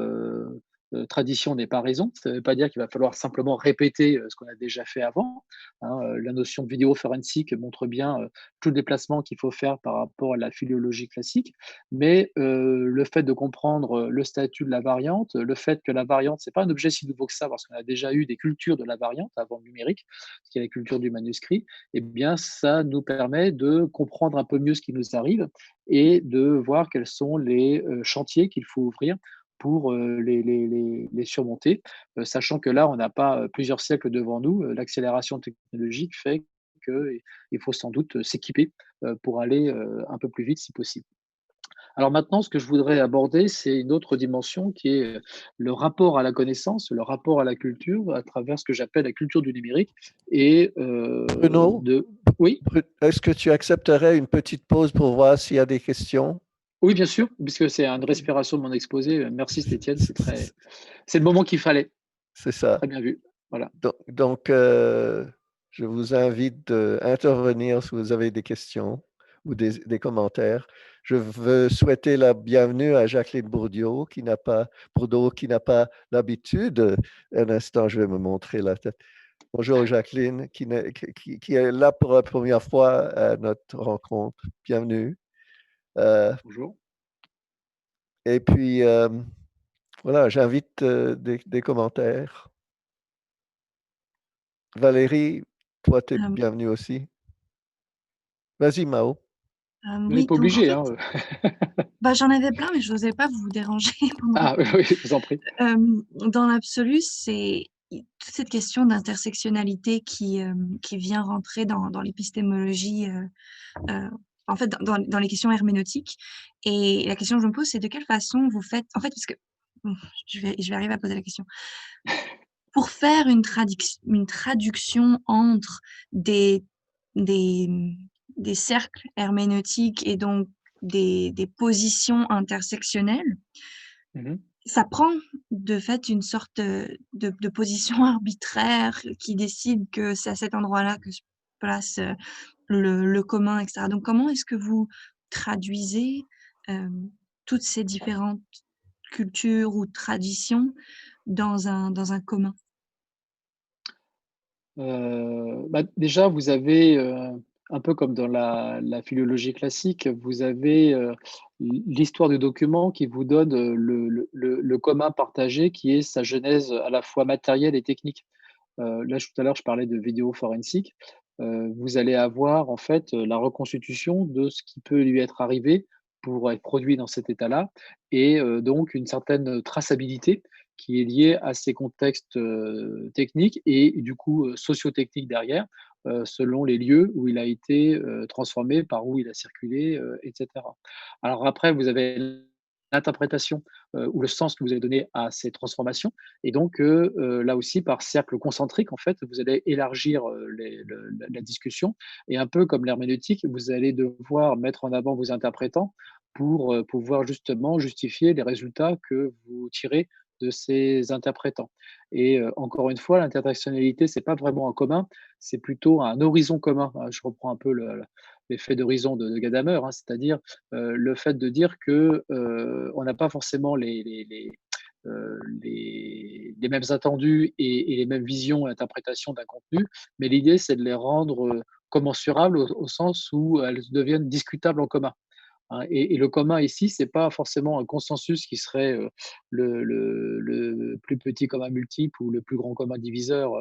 Speaker 2: tradition n'est pas raison. Ça ne veut pas dire qu'il va falloir simplement répéter, ce qu'on a déjà fait avant, hein. La notion de vidéo forensique montre bien, tout le déplacement qu'il faut faire par rapport à la philologie classique. Mais, le fait de comprendre, le statut de la variante, le fait que la variante, c'est pas un objet si nouveau que ça, parce qu'on a déjà eu des cultures de la variante avant le numérique, ce qui est la culture du manuscrit, eh bien ça nous permet de comprendre un peu mieux ce qui nous arrive et de voir quels sont les, chantiers qu'il faut ouvrir pour, les surmonter, sachant que là, on n'a pas, plusieurs siècles devant nous. L'accélération technologique fait qu'il faut sans doute, s'équiper, pour aller, un peu plus vite si possible. Alors maintenant, ce que je voudrais aborder, c'est une autre dimension qui est, le rapport à la connaissance, le rapport à la culture à travers ce que j'appelle la culture du numérique et
Speaker 3: Bruno,
Speaker 2: de oui?
Speaker 3: est-ce que tu accepterais une petite pause pour voir s'il y a des questions?
Speaker 2: Oui, bien sûr, puisque c'est une respiration de mon exposé. Merci Stétienne, c'est le moment qu'il fallait.
Speaker 3: C'est ça.
Speaker 2: Très bien vu. Voilà.
Speaker 3: Donc, je vous invite d'intervenir si vous avez des questions ou des commentaires. Je veux souhaiter la bienvenue à Jacqueline Bourdeau, qui n'a pas l'habitude. Un instant, je vais me montrer la tête. Bonjour Jacqueline, qui est là pour la première fois à notre rencontre. Bienvenue.
Speaker 2: Bonjour.
Speaker 3: Et puis, voilà, j'invite des commentaires. Valérie, toi, tu es
Speaker 1: Euh,
Speaker 3: bienvenue aussi. Vas-y, Mao.
Speaker 2: Vous n'êtes
Speaker 1: Oui,
Speaker 2: pas
Speaker 1: donc en
Speaker 2: obligé,
Speaker 1: fait,
Speaker 2: hein.
Speaker 1: j'en avais plein, mais je n'osais pas vous déranger pendant.
Speaker 2: Ah oui, je vous en prie.
Speaker 1: Dans l'absolu, c'est toute cette question d'intersectionnalité qui vient rentrer dans l'épistémologie, en fait, dans les questions herméneutiques. Et la question que je me pose, c'est de quelle façon vous faites, en fait, parce que bon, je vais arriver à poser la question. Pour faire une traduction entre des, des, des cercles herméneutiques et donc des positions intersectionnelles,
Speaker 2: Mhm.
Speaker 1: ça prend de fait une sorte de position arbitraire qui décide que c'est à cet endroit-là que se place le commun, etc. Donc, comment est-ce que vous traduisez euh, toutes ces différentes cultures ou traditions dans un commun?
Speaker 2: Déjà, vous avez, un peu comme dans la philologie classique, vous avez l'histoire du document qui vous donne le commun partagé qui est sa genèse à la fois matérielle et technique. Là, tout à l'heure, je parlais de vidéo forensique. Vous allez avoir en fait la reconstitution de ce qui peut lui être arrivé pour être produit dans cet état-là et donc une certaine traçabilité qui est liée à ces contextes techniques et du coup socio-techniques derrière, selon les lieux où il a été transformé, par où il a circulé, etc. Alors après, vous avez l'interprétation ou le sens que vous avez donné à ces transformations et donc, là aussi, par cercle concentrique, en fait, vous allez élargir la discussion. Et un peu comme l'herméneutique, vous allez devoir mettre en avant vos interprétants pour pouvoir justement justifier les résultats que vous tirez de ces interprétants. Et encore une fois, l'intersectionnalité, c'est pas vraiment un commun, c'est plutôt un horizon commun. Je reprends un peu l'effet d'horizon de Gadamer, hein, c'est-à-dire le fait de dire que on n'a pas forcément les mêmes attendus et les mêmes visions et interprétations d'un contenu, mais l'idée, c'est de les rendre commensurables au sens où elles deviennent discutables en commun. Hein. Et le commun ici, c'est pas forcément un consensus qui serait le plus petit commun multiple ou le plus grand commun diviseur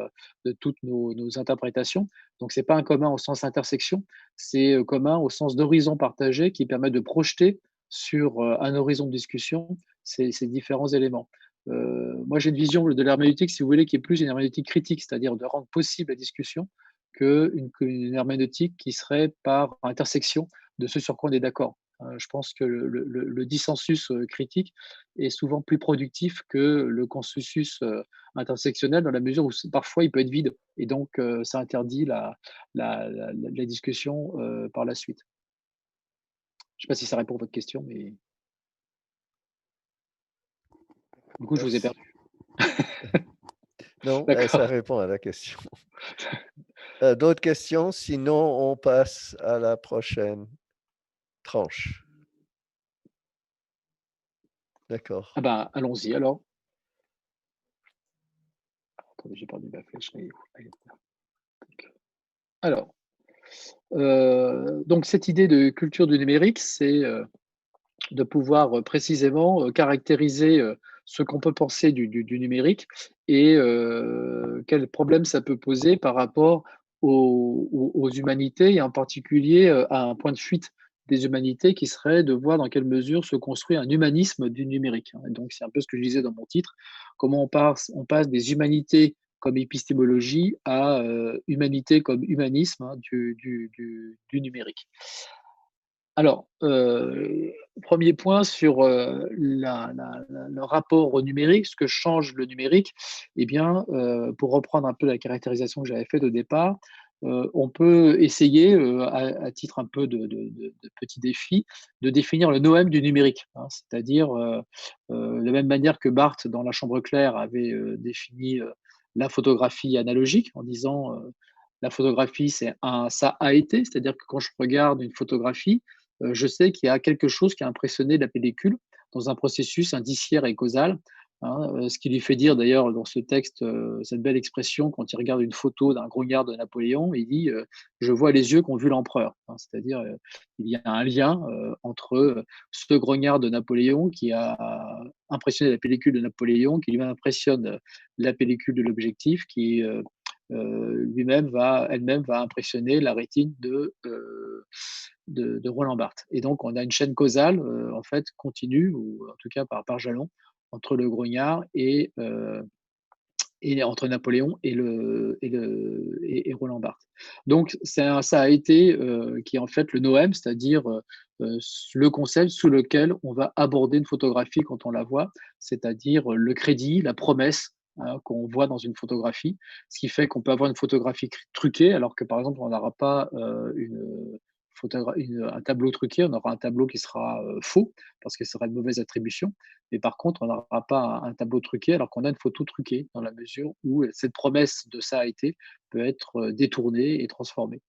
Speaker 2: de toutes nos interprétations. Donc, c'est pas un commun au sens intersection, c'est commun au sens d'horizon partagé qui permet de projeter sur un horizon de discussion ces différents éléments. Moi, j'ai une vision de l'herméneutique, si vous voulez, qui est plus une herméneutique critique, c'est-à-dire de rendre possible la discussion qu'une herméneutique qui serait par intersection de ce sur quoi on est d'accord. Je pense que le dissensus critique est souvent plus productif que le consensus intersectionnel dans la mesure où parfois il peut être vide et donc ça interdit la discussion par la suite. Je ne sais pas si ça répond à votre question, mais du coup je vous ai
Speaker 3: Merci.
Speaker 2: perdu.
Speaker 3: Non, ça
Speaker 2: D'accord.
Speaker 3: répond à la question. D'autres questions? Sinon, on passe à la prochaine tranche. D'accord.
Speaker 2: Ah ben allons-y alors. Attendez, j'ai perdu ma flèche. Elle est où? Elle est là. Alors, donc cette idée de culture du numérique, c'est de pouvoir précisément caractériser ce qu'on peut penser du numérique et quels problèmes ça peut poser par rapport aux humanités et en particulier à un point de fuite des humanités qui serait de voir dans quelle mesure se construit un humanisme du numérique. Et donc c'est un peu ce que je disais dans mon titre, comment on passe des humanités comme épistémologie à humanité comme humanisme du numérique. Alors, premier point sur le rapport au numérique, ce que change le numérique, eh bien, pour reprendre un peu la caractérisation que j'avais faite au départ, on peut essayer, à titre un peu de petit défi, de définir le noème du numérique. Hein, c'est-à-dire, de la même manière que Barthes, dans La Chambre claire, avait défini la photographie analogique en disant la photographie, ça a été, c'est-à-dire que quand je regarde une photographie, je sais qu'il y a quelque chose qui a impressionné la pellicule dans un processus indiciaire et causal, hein, ce qui lui fait dire d'ailleurs dans ce texte cette belle expression quand il regarde une photo d'un grognard de Napoléon, il dit je vois les yeux qu'ont vu l'empereur. Hein, c'est-à-dire il y a un lien entre ce grognard de Napoléon qui a impressionné la pellicule de Napoléon, qui lui impressionne la pellicule de l'objectif, qui elle-même va impressionner la rétine de Roland Barthes. Et donc, on a une chaîne causale, en fait, continue, ou en tout cas par jalon, entre le grognard et entre Napoléon et Roland Barthes. Donc, ça a été qui est en fait le noème, c'est-à-dire le concept sous lequel on va aborder une photographie quand on la voit, c'est-à-dire le crédit, la promesse, hein, qu'on voit dans une photographie, ce qui fait qu'on peut avoir une photographie truquée, alors que par exemple, on n'aura pas un tableau truqué, on aura un tableau qui sera faux, parce que ce sera une mauvaise attribution. Mais par contre, on n'aura pas un tableau truqué alors qu'on a une photo truquée, dans la mesure où cette promesse de ça a été peut être détournée et transformée.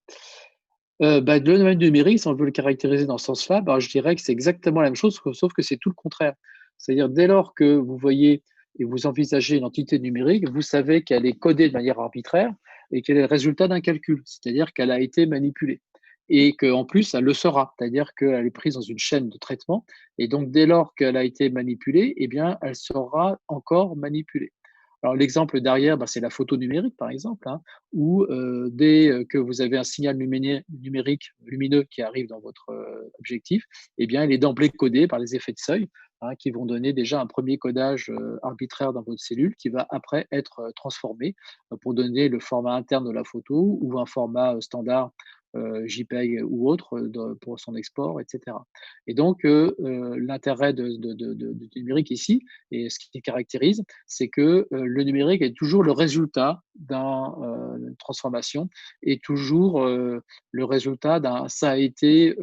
Speaker 2: Le domaine numérique, si on veut le caractériser dans ce sens-là, je dirais que c'est exactement la même chose, sauf que c'est tout le contraire. C'est-à-dire, dès lors que vous voyez et vous envisagez une entité numérique, vous savez qu'elle est codée de manière arbitraire et qu'elle est le résultat d'un calcul, c'est-à-dire qu'elle a été manipulée. Et qu'en plus, elle le sera, c'est-à-dire qu'elle est prise dans une chaîne de traitement, et donc dès lors qu'elle a été manipulée, eh bien, elle sera encore manipulée. Alors l'exemple derrière, c'est la photo numérique, par exemple, hein, où dès que vous avez un signal numérique lumineux qui arrive dans votre objectif, eh bien, il est d'emblée codé par les effets de seuil, hein, qui vont donner déjà un premier codage arbitraire dans votre cellule, qui va après être transformé pour donner le format interne de la photo ou un format standard JPEG ou autre pour son export, etc. Et donc, l'intérêt du numérique ici, et ce qui caractérise, c'est que le numérique est toujours le résultat d'une transformation, et toujours le résultat d'un ça a été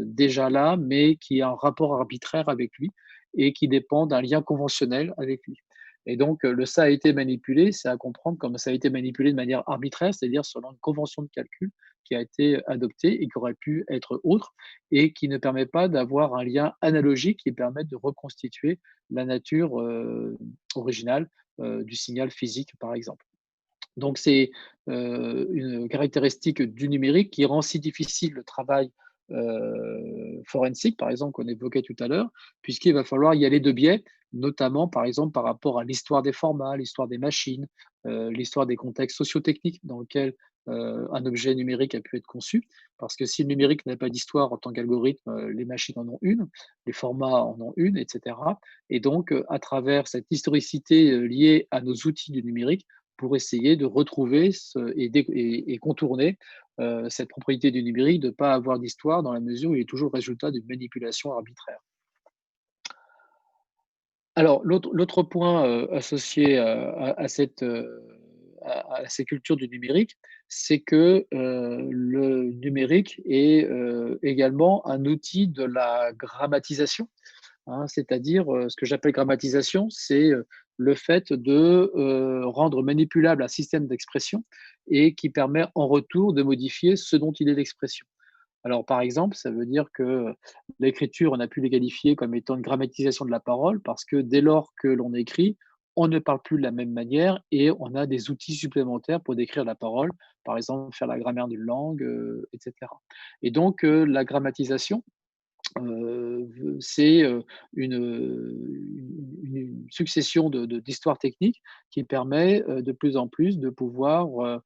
Speaker 2: déjà là, mais qui a un rapport arbitraire avec lui et qui dépend d'un lien conventionnel avec lui. Et donc, le ça a été manipulé, c'est à comprendre comme ça a été manipulé de manière arbitraire, c'est-à-dire selon une convention de calcul qui a été adoptée et qui aurait pu être autre, et qui ne permet pas d'avoir un lien analogique qui permette de reconstituer la nature originale du signal physique, par exemple. Donc, c'est une caractéristique du numérique qui rend si difficile le travail forensique, par exemple, qu'on évoquait tout à l'heure, puisqu'il va falloir y aller de biais, notamment, par exemple, par rapport à l'histoire des formats, l'histoire des machines, l'histoire des contextes sociotechniques dans lesquels un objet numérique a pu être conçu. Parce que si le numérique n'a pas d'histoire en tant qu'algorithme, les machines en ont une, les formats en ont une, etc. Et donc, à travers cette historicité liée à nos outils du numérique, pour essayer de retrouver et contourner cette propriété du numérique de ne pas avoir d'histoire, dans la mesure où il est toujours le résultat d'une manipulation arbitraire. Alors, l'autre point associé à ces cultures du numérique, c'est que le numérique est également un outil de la grammatisation, hein, c'est-à-dire ce que j'appelle grammatisation, c'est le fait de rendre manipulable un système d'expression et qui permet en retour de modifier ce dont il est l'expression. Alors, par exemple, ça veut dire que l'écriture, on a pu les qualifier comme étant une grammatisation de la parole, parce que dès lors que l'on écrit, on ne parle plus de la même manière et on a des outils supplémentaires pour décrire la parole, par exemple faire la grammaire d'une langue, etc. Et donc, la grammatisation, c'est une succession d'histoires techniques qui permet de plus en plus de pouvoir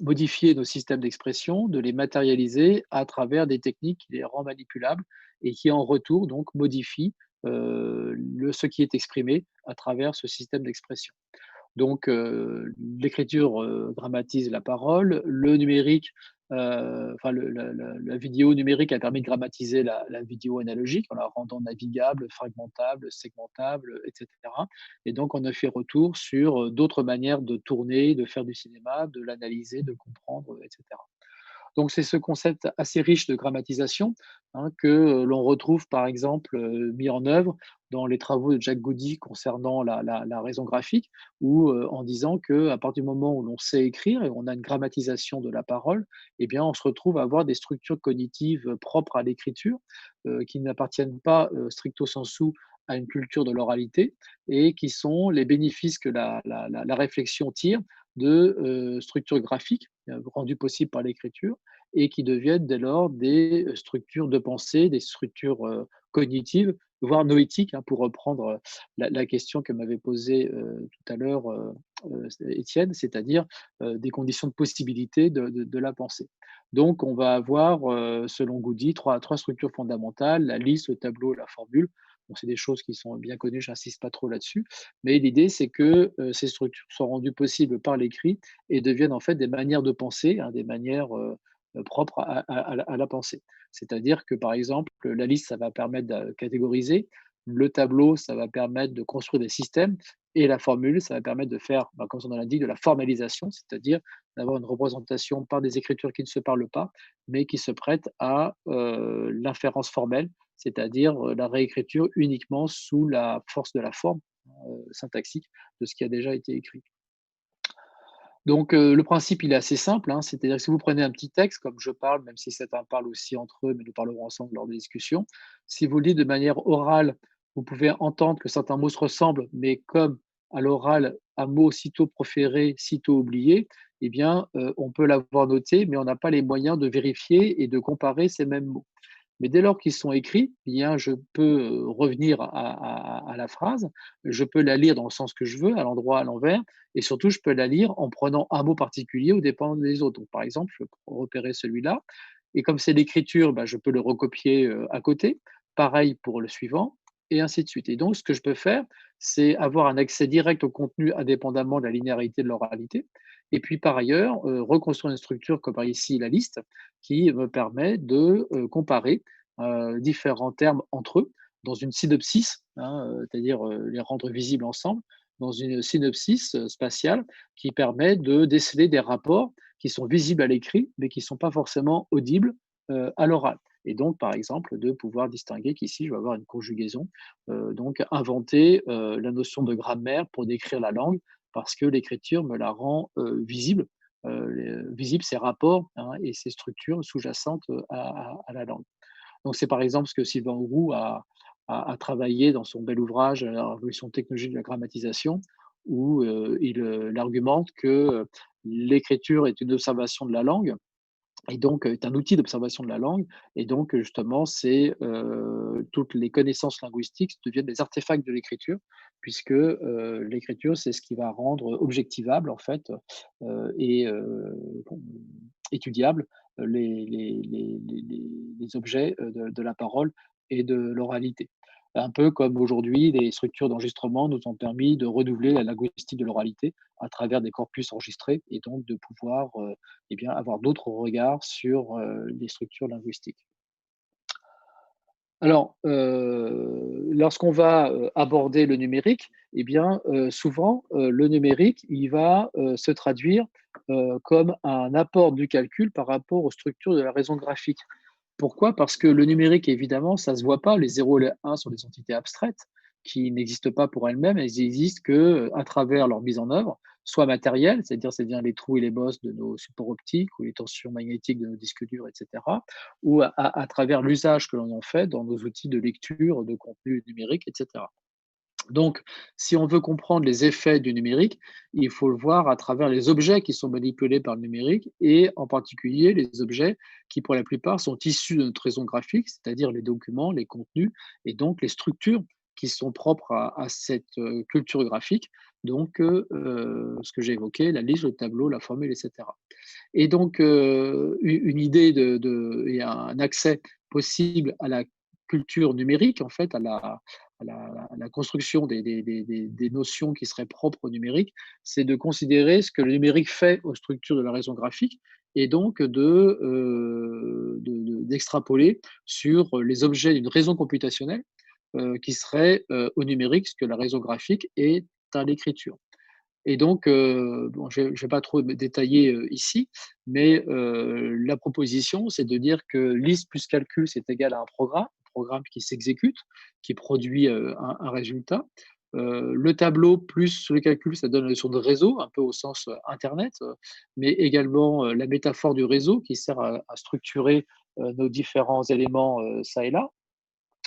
Speaker 2: modifier nos systèmes d'expression, de les matérialiser à travers des techniques qui les rendent manipulables et qui en retour donc modifient ce qui est exprimé à travers ce système d'expression. Donc, l'écriture grammatise la parole, le numérique, enfin la vidéo numérique a permis de grammatiser la vidéo analogique en la rendant navigable, fragmentable, segmentable, etc. Et donc, on a fait retour sur d'autres manières de tourner, de faire du cinéma, de l'analyser, de le comprendre, etc. Donc, c'est ce concept assez riche de grammatisation, hein, que l'on retrouve par exemple mis en œuvre dans les travaux de Jack Goody concernant la raison graphique, ou en disant qu'à partir du moment où l'on sait écrire et on a une grammatisation de la parole, eh bien, on se retrouve à avoir des structures cognitives propres à l'écriture, qui n'appartiennent pas stricto sensu à une culture de l'oralité, et qui sont les bénéfices que la réflexion tire de structures graphiques rendues possibles par l'écriture, et qui deviennent dès lors des structures de pensée, des structures cognitives voire noétique, hein, pour reprendre la question que m'avait posée tout à l'heure Étienne, c'est-à-dire des conditions de possibilité de la pensée. Donc, on va avoir, selon Goody, trois structures fondamentales, la liste, le tableau, la formule. Bon, c'est des choses qui sont bien connues, je n'insiste pas trop là-dessus. Mais l'idée, c'est que ces structures soient rendues possibles par l'écrit et deviennent en fait des manières de penser, hein, des manières propres à la pensée. C'est-à-dire que, par exemple, la liste, ça va permettre de catégoriser, le tableau, ça va permettre de construire des systèmes, et la formule, ça va permettre de faire, comme son nom l'indique, de la formalisation, c'est-à-dire d'avoir une représentation par des écritures qui ne se parlent pas, mais qui se prêtent à l'inférence formelle, c'est-à-dire la réécriture uniquement sous la force de la forme syntaxique de ce qui a déjà été écrit. Donc, le principe, il est assez simple, hein, c'est-à-dire que si vous prenez un petit texte, comme je parle, même si certains parlent aussi entre eux, mais nous parlerons ensemble lors des discussions. Si vous le dites de manière orale, vous pouvez entendre que certains mots se ressemblent, mais comme à l'oral, un mot sitôt proféré, sitôt oublié, eh bien, on peut l'avoir noté, mais on n'a pas les moyens de vérifier et de comparer ces mêmes mots. Mais dès lors qu'ils sont écrits, eh bien, je peux revenir à la phrase, je peux la lire dans le sens que je veux, à l'endroit, à l'envers, et surtout, je peux la lire en prenant un mot particulier au dépend des autres. Donc, par exemple, je peux repérer celui-là, et comme c'est l'écriture, bah, je peux le recopier à côté. Pareil pour le suivant, et ainsi de suite. Et donc, ce que je peux faire, c'est avoir un accès direct au contenu indépendamment de la linéarité de l'oralité. Et puis, par ailleurs, reconstruire une structure comme par ici la liste, qui me permet de comparer différents termes entre eux dans une synopsis, hein, c'est-à-dire les rendre visibles ensemble, dans une synopsis spatiale qui permet de déceler des rapports qui sont visibles à l'écrit, mais qui ne sont pas forcément audibles à l'oral. Et donc, par exemple, de pouvoir distinguer qu'ici, je vais avoir une conjugaison, donc inventer la notion de grammaire pour décrire la langue, parce que l'écriture me la rend visible, visible ces rapports, hein, et ces structures sous-jacentes à la langue. Donc, c'est par exemple ce que Sylvain Auroux a travaillé dans son bel ouvrage La révolution technologique de la grammatisation, où il argumente que l'écriture est une observation de la langue, et donc est un outil d'observation de la langue, et donc justement, c'est toutes les connaissances linguistiques deviennent des artefacts de l'écriture, puisque l'écriture, c'est ce qui va rendre objectivable en fait, et étudiable les objets de la parole et de l'oralité. Un peu comme aujourd'hui, les structures d'enregistrement nous ont permis de renouveler la linguistique de l'oralité à travers des corpus enregistrés, et donc de pouvoir eh bien, avoir d'autres regards sur les structures linguistiques. Alors, lorsqu'on va aborder le numérique, eh bien, souvent, le numérique, il va se traduire comme un apport du calcul par rapport aux structures de la raison graphique. Pourquoi? Parce que le numérique, évidemment, ça ne se voit pas. Les 0 et les 1 sont des entités abstraites qui n'existent pas pour elles-mêmes. Elles existent qu'à travers leur mise en œuvre, soit matérielle, c'est-à-dire c'est bien les trous et les bosses de nos supports optiques ou les tensions magnétiques de nos disques durs, etc., ou à travers l'usage que l'on en fait dans nos outils de lecture de contenu numérique, etc. Donc, si on veut comprendre les effets du numérique, il faut le voir à travers les objets qui sont manipulés par le numérique, et en particulier les objets qui, pour la plupart, sont issus de notre raison graphique, c'est-à-dire les documents, les contenus, et donc les structures qui sont propres à cette culture graphique. Donc, ce que j'ai évoqué, la liste, le tableau, la formule, etc. Et donc, une idée et un accès possible à la culture numérique, en fait, à la construction des notions qui seraient propres au numérique, c'est de considérer ce que le numérique fait aux structures de la raison graphique, et donc d'extrapoler sur les objets d'une raison computationnelle qui serait au numérique, ce que la raison graphique est à l'écriture. Et donc, bon, je vais pas trop détailler ici, mais la proposition, c'est de dire que liste plus calcul, c'est égal à un programme qui s'exécute, qui produit un résultat. Le tableau plus le calcul, ça donne la notion de réseau, un peu au sens internet, mais également la métaphore du réseau qui sert à structurer nos différents éléments ça et là.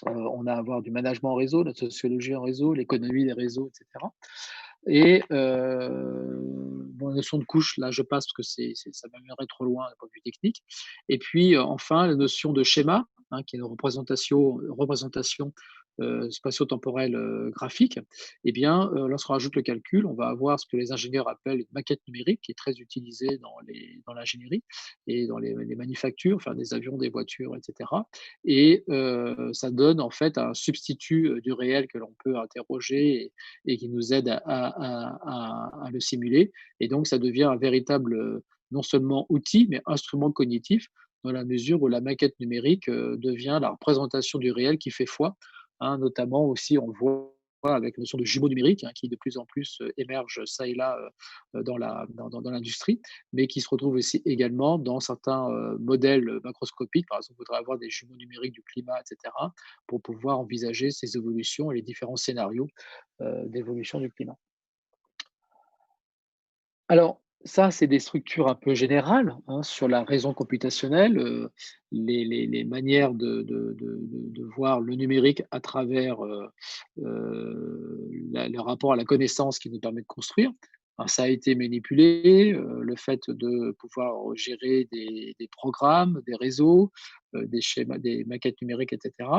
Speaker 2: On a à voir du management en réseau, la sociologie en réseau, l'économie des réseaux, etc. Et bon, la notion de couche, là, je passe parce que ça m'amènerait trop loin d'un point de vue technique. Et puis, enfin, la notion de schéma, hein, qui est une représentation spatio-temporelle graphique. Eh bien, lorsqu'on rajoute le calcul, on va avoir ce que les ingénieurs appellent une maquette numérique, qui est très utilisée dans l'ingénierie et dans les manufactures, enfin des avions, des voitures, etc. Et ça donne en fait un substitut du réel que l'on peut interroger et qui nous aide à le simuler. Et donc, ça devient un véritable, non seulement outil, mais instrument cognitif, dans la mesure où la maquette numérique devient la représentation du réel qui fait foi, hein. Notamment aussi, on le voit avec la notion de jumeaux numériques, hein, qui de plus en plus émerge ça et là dans l'industrie, mais qui se retrouve aussi également dans certains modèles macroscopiques. Par exemple, on voudrait avoir des jumeaux numériques du climat, etc., pour pouvoir envisager ces évolutions et les différents scénarios d'évolution du climat. Alors, ça, c'est des structures un peu générales, hein, sur la raison computationnelle, les manières de voir le numérique à travers le rapport à la connaissance qui nous permet de construire. Alors, ça a été manipulé, le fait de pouvoir gérer des programmes, des réseaux, des schémas, des maquettes numériques, etc.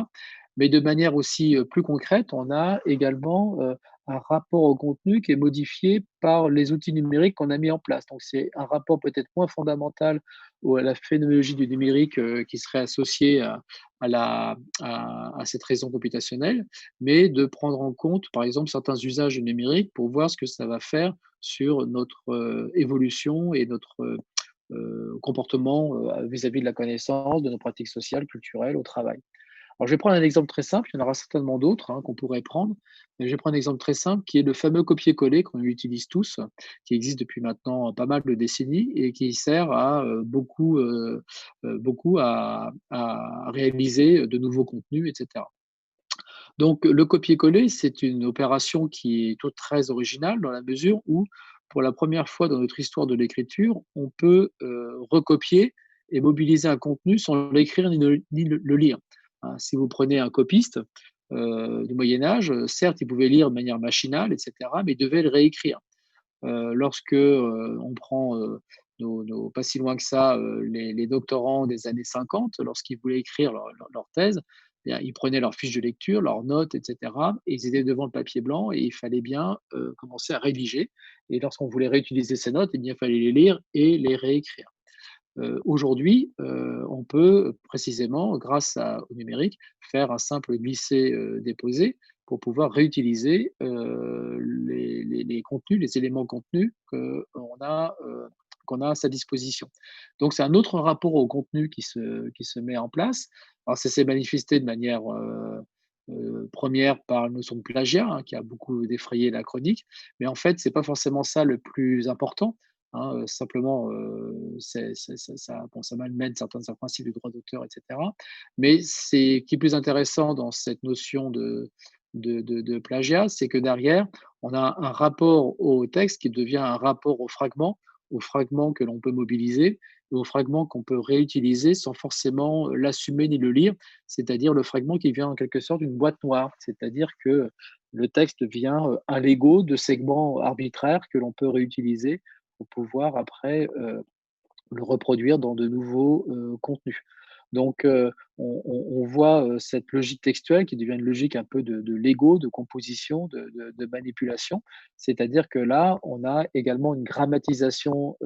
Speaker 2: Mais de manière aussi plus concrète, on a également un rapport au contenu qui est modifié par les outils numériques qu'on a mis en place. Donc c'est un rapport peut-être moins fondamental à la phénoménologie du numérique qui serait associée à cette raison computationnelle, mais de prendre en compte, par exemple, certains usages du numérique pour voir ce que ça va faire sur notre évolution et notre comportement vis-à-vis de la connaissance, de nos pratiques sociales, culturelles, au travail. Alors, je vais prendre un exemple très simple, il y en aura certainement d'autres qu'on pourrait prendre, mais je vais prendre un exemple très simple qui est le fameux copier-coller qu'on utilise tous, qui existe depuis maintenant pas mal de décennies et qui sert à beaucoup à réaliser de nouveaux contenus, etc. Donc, le copier-coller, c'est une opération qui est toute très originale dans la mesure où, pour la première fois dans notre histoire de l'écriture, on peut recopier et mobiliser un contenu sans l'écrire ni le lire. Hein, si vous prenez un copiste du Moyen Âge, certes, il pouvait lire de manière machinale, etc., mais il devait le réécrire. Lorsque on prend pas si loin que ça, les doctorants des années 50, lorsqu'ils voulaient écrire leur thèse, eh bien, ils prenaient leurs fiches de lecture, leurs notes, etc., et ils étaient devant le papier blanc et il fallait bien commencer à rédiger. Et lorsqu'on voulait réutiliser ces notes, eh bien, il fallait les lire et les réécrire. Aujourd'hui, on peut précisément, au numérique, faire un simple glisser-déposer pour pouvoir réutiliser les contenus, les éléments contenus qu'on a à sa disposition. Donc, c'est un autre rapport au contenu qui se met en place. Alors, ça s'est manifesté de manière première par la notion de plagiat, hein, qui a beaucoup défrayé la chronique, mais en fait, c'est pas forcément ça le plus important. Hein, simplement, ça malmène certains principes du droit d'auteur, etc. Mais ce qui est plus intéressant dans cette notion de plagiat, c'est que derrière, on a un rapport au texte qui devient un rapport au fragment que l'on peut mobiliser, et au fragment qu'on peut réutiliser sans forcément l'assumer ni le lire, c'est-à-dire le fragment qui vient en quelque sorte d'une boîte noire, c'est-à-dire que le texte vient un Lego de segments arbitraires que l'on peut réutiliser pour pouvoir après le reproduire dans de nouveaux contenus. Donc, on voit cette logique textuelle qui devient une logique un peu de Lego, de composition, de manipulation. C'est-à-dire que là, on a également une grammatisation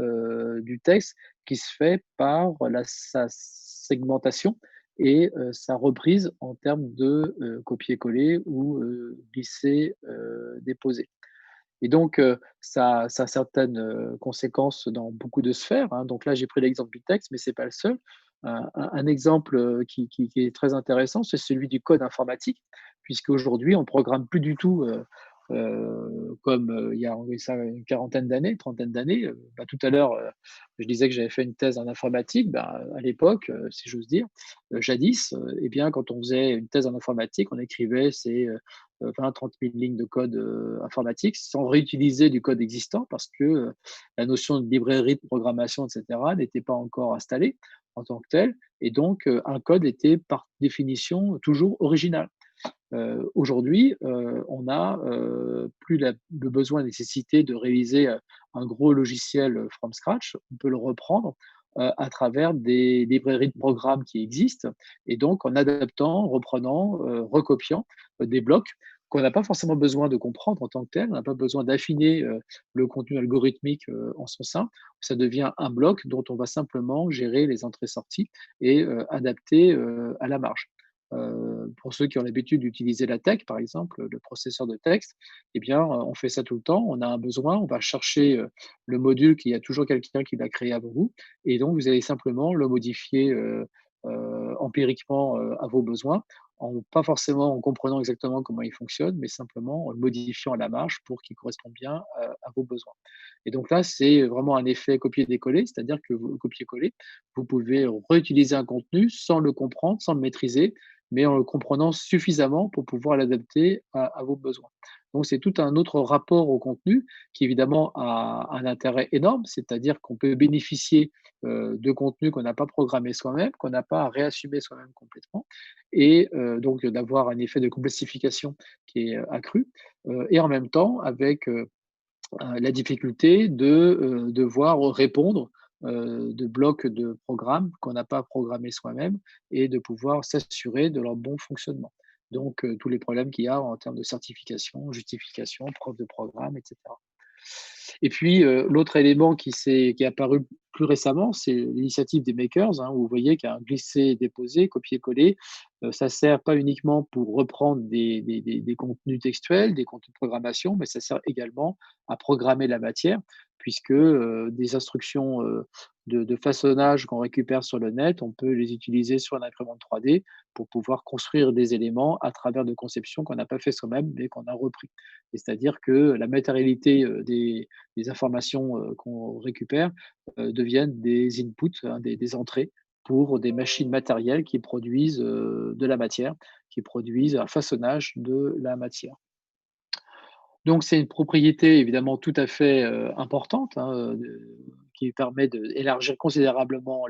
Speaker 2: du texte qui se fait par sa segmentation et sa reprise en termes de copier-coller ou glisser-déposer. Et donc, ça a certaines conséquences dans beaucoup de sphères, hein. Donc là, j'ai pris l'exemple du texte, mais c'est pas le seul. Un exemple qui est très intéressant, c'est celui du code informatique, puisqu'aujourd'hui, on programme plus du tout comme il y a ça une quarantaine d'années, trentaine d'années. Bah, tout à l'heure, je disais que j'avais fait une thèse en informatique. Bah, à l'époque, si j'ose dire, jadis, eh bien, quand on faisait une thèse en informatique, on écrivait ces 20-30 000 lignes de code informatique sans réutiliser du code existant parce que la notion de librairie de programmation, etc., n'était pas encore installée en tant que telle. Et donc, un code était par définition toujours original. Aujourd'hui, on n'a plus le besoin, nécessité de réaliser un gros logiciel from scratch. On peut le reprendre à travers des librairies de programmes qui existent et donc en adaptant, reprenant, recopiant des blocs qu'on n'a pas forcément besoin de comprendre en tant que tel. On n'a pas besoin d'affiner le contenu algorithmique en son sein. Ça devient un bloc dont on va simplement gérer les entrées-sorties et adapter à la marge. Pour ceux qui ont l'habitude d'utiliser la tech, par exemple, le processeur de texte, eh bien, on fait ça tout le temps. On a un besoin, on va chercher le module qu'il y a toujours quelqu'un qui l'a créé avant vous, et donc vous allez simplement le modifier empiriquement à vos besoins, pas forcément en comprenant exactement comment il fonctionne, mais simplement en le modifiant à la marge pour qu'il corresponde bien à vos besoins. Et donc là, c'est vraiment un effet copier-décoller, c'est-à-dire que vous copier-coller, vous pouvez réutiliser un contenu sans le comprendre, sans le maîtriser, mais en le comprenant suffisamment pour pouvoir l'adapter à vos besoins. Donc c'est tout un autre rapport au contenu qui évidemment a un intérêt énorme, c'est-à-dire qu'on peut bénéficier de contenus qu'on n'a pas programmé soi-même, qu'on n'a pas à réassumer soi-même complètement, et donc d'avoir un effet de complexification qui est accru, et en même temps avec la difficulté de devoir répondre de blocs de programmes qu'on n'a pas programmés soi-même et de pouvoir s'assurer de leur bon fonctionnement. Donc, tous les problèmes qu'il y a en termes de certification, justification, preuve de programme, etc. Et puis, l'autre élément qui est apparu plus récemment, c'est l'initiative des makers, hein, où vous voyez qu'il y a un glisser-déposer, copier-coller. Ça sert pas uniquement pour reprendre des contenus textuels, des contenus de programmation, mais ça sert également à programmer la matière, puisque des instructions de façonnage qu'on récupère sur le net, on peut les utiliser sur un imprimante 3D pour pouvoir construire des éléments à travers de conceptions qu'on n'a pas fait soi-même, mais qu'on a repris. C'est-à-dire que la matérialité des informations qu'on récupère deviennent des inputs, hein, des entrées pour des machines matérielles qui produisent de la matière, qui produisent un façonnage de la matière. Donc c'est une propriété évidemment tout à fait importante, hein, qui permet d'élargir considérablement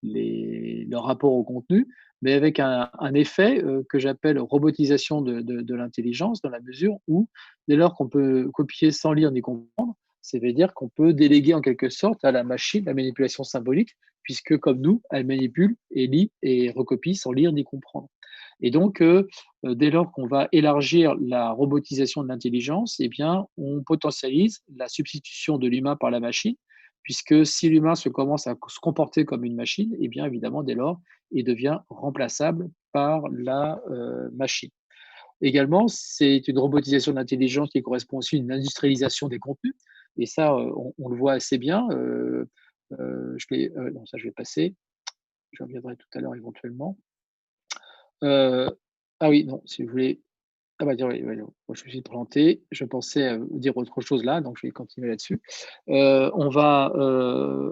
Speaker 2: le rapport au contenu, mais avec un effet que j'appelle robotisation de l'intelligence, dans la mesure où, dès lors qu'on peut copier sans lire ni comprendre, ça veut dire qu'on peut déléguer en quelque sorte à la machine la manipulation symbolique, puisque comme nous, elle manipule et lit et recopie sans lire ni comprendre. Et donc, dès lors qu'on va élargir la robotisation de l'intelligence, eh bien, on potentialise la substitution de l'humain par la machine, puisque si l'humain commence à se comporter comme une machine, eh bien, évidemment, dès lors, il devient remplaçable par la machine. Également, c'est une robotisation de l'intelligence qui correspond aussi à une industrialisation des contenus. Et ça, on le voit assez bien. Non, ça, je vais passer. Je reviendrai tout à l'heure éventuellement. Ah oui, non, si vous voulez. Ah bah, tiens, oui, oui, non, moi je me suis planté. Je pensais, vous dire autre chose là, donc je vais continuer là-dessus. On va,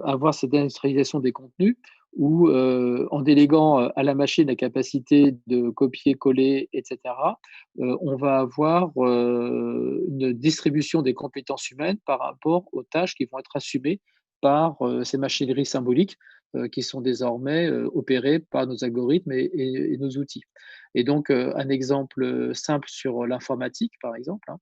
Speaker 2: avoir cette industrialisation des contenus où, en déléguant, à la machine la capacité de copier-coller et cetera, on va avoir, une distribution des compétences humaines par rapport aux tâches qui vont être assumées par, ces machineries symboliques, qui sont désormais, opérées par nos algorithmes et nos outils. Et donc, un exemple simple sur l'informatique, par exemple, hein,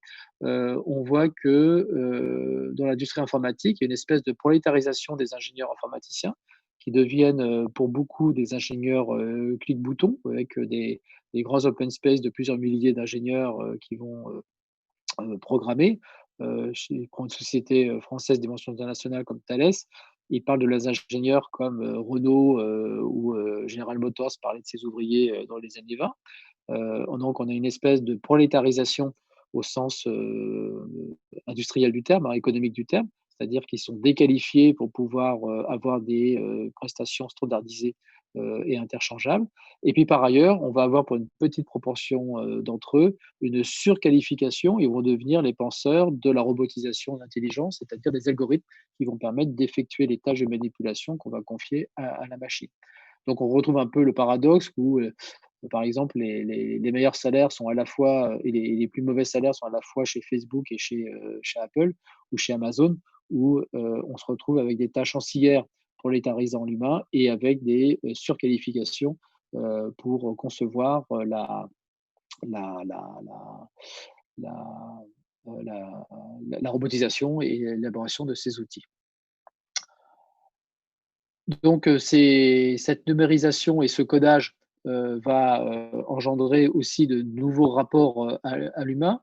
Speaker 2: on voit que dans l'industrie informatique, il y a une espèce de prolétarisation des ingénieurs informaticiens qui deviennent pour beaucoup des ingénieurs clic-bouton avec des grands open space de plusieurs milliers d'ingénieurs qui vont programmer. Je prends une société française de dimension internationale comme Thales, ils parlent de leurs ingénieurs comme Renault ou General Motors parlait de ses ouvriers dans les années 20. Donc, on a une espèce de prolétarisation au sens industriel du terme, hein, économique du terme, c'est-à-dire qu'ils sont déqualifiés pour pouvoir avoir des prestations standardisées et interchangeables. Et puis par ailleurs, on va avoir pour une petite proportion d'entre eux une surqualification. Ils vont devenir les penseurs de la robotisation d'intelligence, c'est-à-dire des algorithmes qui vont permettre d'effectuer les tâches de manipulation qu'on va confier à la machine. Donc on retrouve un peu le paradoxe où par exemple, les meilleurs salaires sont à la fois, et les plus mauvais salaires sont à la fois chez Facebook et chez Apple ou chez Amazon, où on se retrouve avec des tâches ancillaires prolétarisant l'humain et avec des surqualifications pour concevoir la, la, la, la, la, la robotisation et l'élaboration de ces outils. Donc, cette numérisation et ce codage va engendrer aussi de nouveaux rapports à l'humain.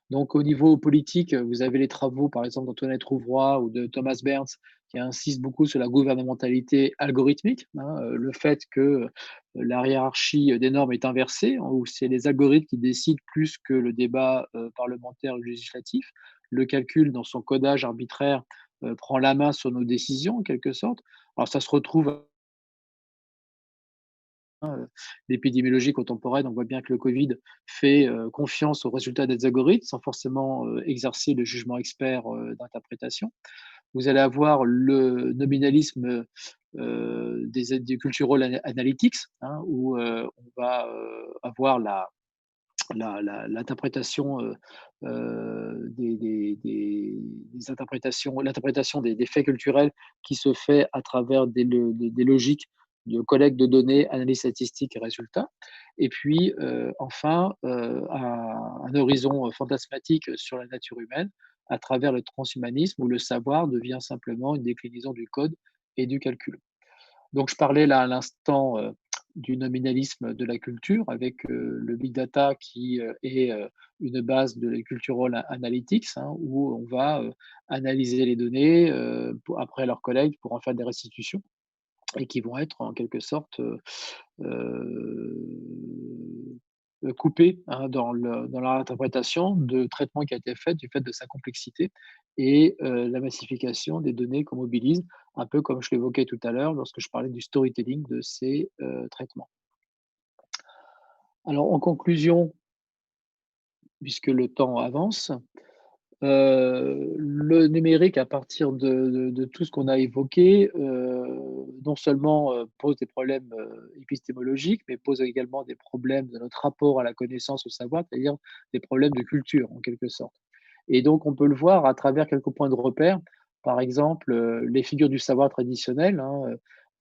Speaker 2: Donc, au niveau politique, vous avez les travaux, par exemple, d'Antoinette Rouvroy ou de Thomas Berns, qui insistent beaucoup sur la gouvernementalité algorithmique, hein, le fait que la hiérarchie des normes est inversée, hein, où c'est les algorithmes qui décident plus que le débat parlementaire ou législatif. Le calcul, dans son codage arbitraire, prend la main sur nos décisions, en quelque sorte. Alors, ça se retrouve l'épidémiologie contemporaine, on voit bien que le Covid fait confiance aux résultats des algorithmes sans forcément exercer le jugement expert d'interprétation. Vous allez avoir le nominalisme des cultural analytics, hein, où on va avoir l'interprétation des interprétations, l'interprétation des faits culturels qui se fait à travers des logiques de collecte de données, analyse statistique et résultats. Et puis, enfin, un horizon fantasmatique sur la nature humaine à travers le transhumanisme où le savoir devient simplement une déclinaison du code et du calcul. Donc, je parlais là à l'instant du nominalisme de la culture avec le big data qui est une base de la cultural analytics, hein, où on va analyser les données après leur collecte pour en faire des restitutions et qui vont être en quelque sorte coupés, hein, dans leur interprétation de traitement qui a été fait du fait de sa complexité et la massification des données qu'on mobilise, un peu comme je l'évoquais tout à l'heure lorsque je parlais du storytelling de ces traitements. Alors en conclusion, puisque le temps avance, le numérique à partir de tout ce qu'on a évoqué, non seulement, pose des problèmes, épistémologiques, mais pose également des problèmes de notre rapport à la connaissance, au savoir, c'est-à-dire des problèmes de culture, en quelque sorte. Et donc on peut le voir à travers quelques points de repère. Par exemple, les figures du savoir traditionnelles, hein,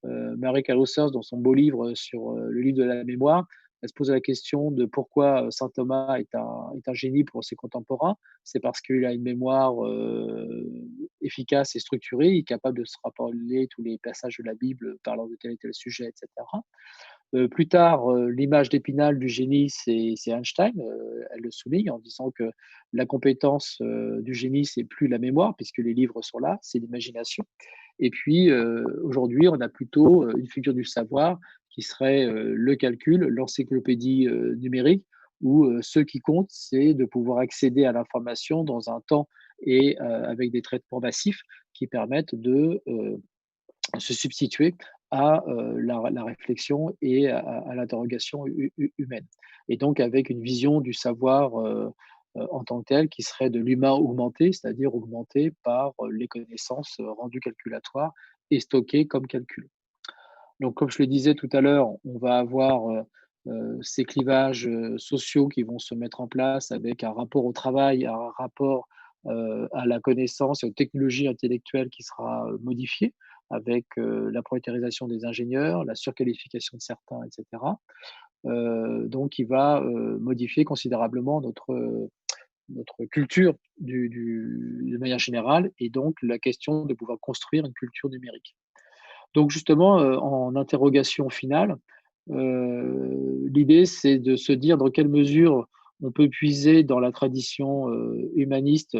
Speaker 2: Mary Carruthers, dans son beau livre sur, le livre de la mémoire, elle se pose la question de pourquoi, saint Thomas est un génie pour ses contemporains. C'est parce qu'il a une mémoire efficace et structurée, il est capable de se rappeler tous les passages de la Bible parlant de tel et tel sujet, etc. Plus tard, l'image d'Épinal du génie, c'est Einstein. Elle le souligne en disant que la compétence du génie, c'est plus la mémoire, puisque les livres sont là, c'est l'imagination. Et puis, aujourd'hui, on a plutôt une figure du savoir qui serait le calcul, l'encyclopédie numérique, où ce qui compte, c'est de pouvoir accéder à l'information dans un temps et avec des traitements massifs qui permettent de se substituer à la réflexion et à l'interrogation humaine. Et donc avec une vision du savoir en tant que tel qui serait de l'humain augmenté, c'est-à-dire augmenté par les connaissances rendues calculatoires et stockées comme calcul. Donc comme je le disais tout à l'heure, on va avoir ces clivages sociaux qui vont se mettre en place avec un rapport au travail, un rapport à la connaissance et aux technologies intellectuelles qui sera modifié avec la prolétarisation des ingénieurs, la surqualification de certains, etc. Donc, il va modifier considérablement notre culture de manière générale et donc la question de pouvoir construire une culture numérique. Donc justement, en interrogation finale, l'idée c'est de se dire dans quelle mesure on peut puiser dans la tradition humaniste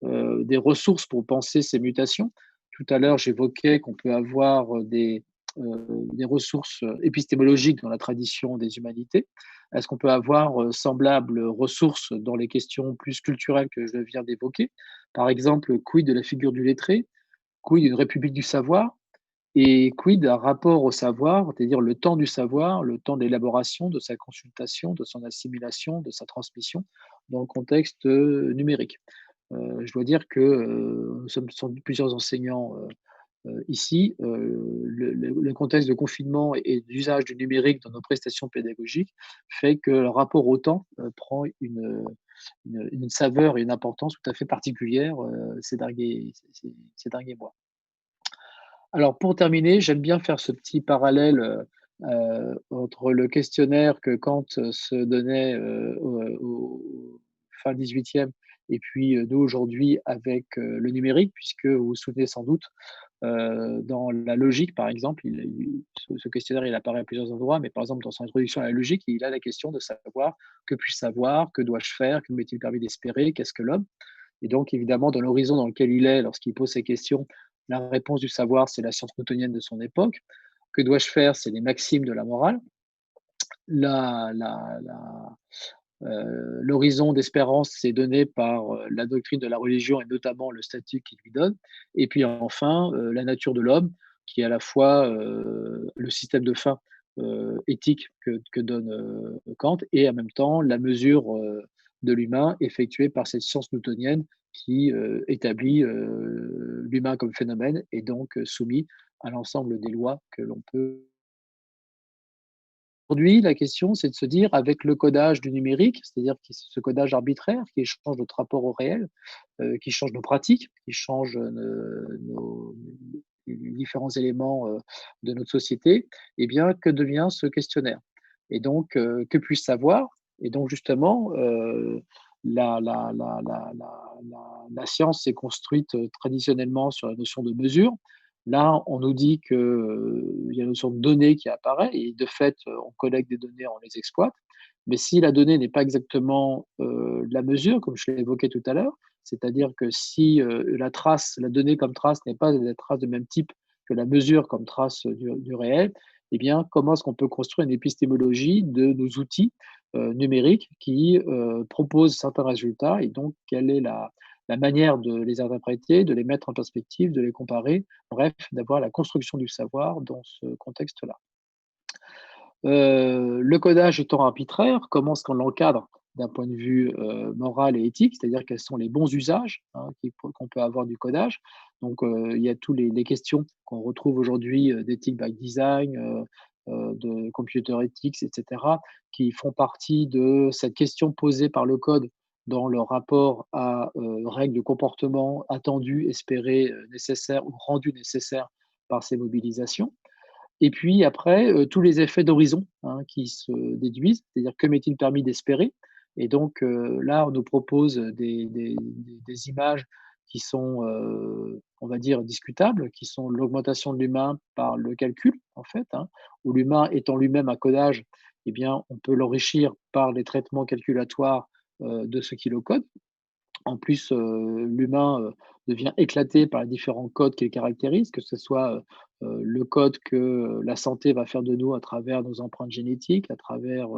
Speaker 2: des ressources pour penser ces mutations. Tout à l'heure, j'évoquais qu'on peut avoir des ressources épistémologiques dans la tradition des humanités. Est-ce qu'on peut avoir semblables ressources dans les questions plus culturelles que je viens d'évoquer? Par exemple, quid de la figure du lettré? Quid d'une république du savoir? Et quid d'un rapport au savoir, c'est-à-dire le temps du savoir, le temps d'élaboration, de sa consultation, de son assimilation, de sa transmission dans le contexte numérique. Je dois dire que nous sommes sans doute plusieurs enseignants ici. Le contexte de confinement et d'usage du numérique dans nos prestations pédagogiques fait que le rapport au temps prend une saveur et une importance tout à fait particulière ces derniers mois. Alors pour terminer, j'aime bien faire ce petit parallèle entre le questionnaire que Kant se donnait fin 18e et puis nous aujourd'hui avec le numérique, puisque vous vous souvenez sans doute, dans la logique, par exemple, ce questionnaire, il apparaît à plusieurs endroits, mais par exemple, dans son introduction à la logique, il a la question de savoir que puis-je savoir, que dois-je faire, que m'est-il permis d'espérer, qu'est-ce que l'homme? Et donc, évidemment, dans l'horizon dans lequel il est, lorsqu'il pose ces questions, la réponse du savoir, c'est la science newtonienne de son époque. Que dois-je faire? C'est les maximes de la morale. La, la, la, L'horizon d'espérance, c'est donné par la doctrine de la religion et notamment le statut qu'il lui donne. Et puis enfin, la nature de l'homme, qui est à la fois le système de fin éthique que donne Kant et en même temps la mesure de l'humain effectuée par cette science newtonienne qui établit l'humain comme phénomène et donc soumis à l'ensemble des lois que l'on peut. Aujourd'hui, la question, c'est de se dire, avec le codage du numérique, c'est-à-dire ce codage arbitraire qui change notre rapport au réel, qui change nos pratiques, qui change les différents éléments de notre société, eh bien, que devient ce questionnaire? Et donc, que puis-je savoir? Et donc, justement, la science s'est construite traditionnellement sur la notion de mesure. Là, on nous dit qu'il y a une notion de données qui apparaît et de fait, on collecte des données, on les exploite. Mais si la donnée n'est pas exactement la mesure, comme je l'ai évoqué tout à l'heure, c'est-à-dire que si la donnée comme trace n'est pas des traces de même type que la mesure comme trace du réel, eh bien, comment est-ce qu'on peut construire une épistémologie de nos outils numériques qui proposent certains résultats et donc quelle est la manière de les interpréter, de les mettre en perspective, de les comparer, bref, d'avoir la construction du savoir dans ce contexte-là. Le codage étant arbitraire, comment est-ce qu'on l'encadre d'un point de vue moral et éthique, c'est-à-dire quels sont les bons usages hein, qu'on peut avoir du codage. Donc, il y a tous les questions qu'on retrouve aujourd'hui d'éthique by design, de computer ethics, etc., qui font partie de cette question posée par le code dans le rapport à règles de comportement attendues, espérées, nécessaires ou rendues nécessaires par ces mobilisations. Et puis après, tous les effets d'horizon, hein, qui se déduisent, c'est-à-dire que m'est-il permis d'espérer? Et donc, là, on nous propose des images qui sont, on va dire discutables, qui sont l'augmentation de l'humain par le calcul, en fait, hein, où l'humain étant lui-même un codage, eh bien, on peut l'enrichir par les traitements calculatoires, de ce qui le code. En plus, l'humain, devient éclaté par les différents codes qui le caractérisent, que ce soit, le code que, la santé va faire de nous à travers nos empreintes génétiques, à travers,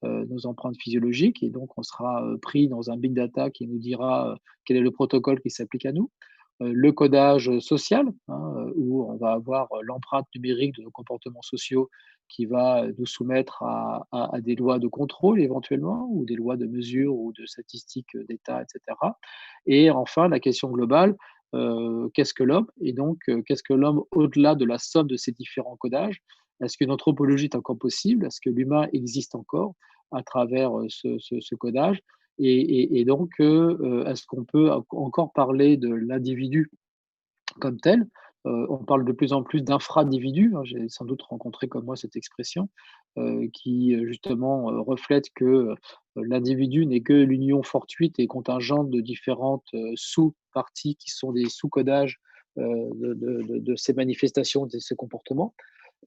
Speaker 2: nos empreintes physiologiques et donc on sera, pris dans un big data qui nous dira, quel est le protocole qui s'applique à nous. Le codage social, hein, où on va avoir, l'empreinte numérique de nos comportements sociaux qui va, nous soumettre à des lois de contrôle éventuellement ou des lois de mesure ou de statistiques, d'État et cetera. Et enfin la question globale, qu'est-ce que l'homme? Et donc, qu'est-ce que l'homme au-delà de la somme de ces différents codages? Est-ce qu'une anthropologie est encore possible? Est-ce que l'humain existe encore à travers, ce codage? Et donc, est-ce qu'on peut encore parler de l'individu comme tel? On parle de plus en plus d'infra-individus, hein, j'ai sans doute rencontré comme moi cette expression, qui, justement, reflète que, l'individu n'est que l'union fortuite et contingente de différentes, sous-parties qui sont des sous-codages, de ces manifestations, de ces comportements.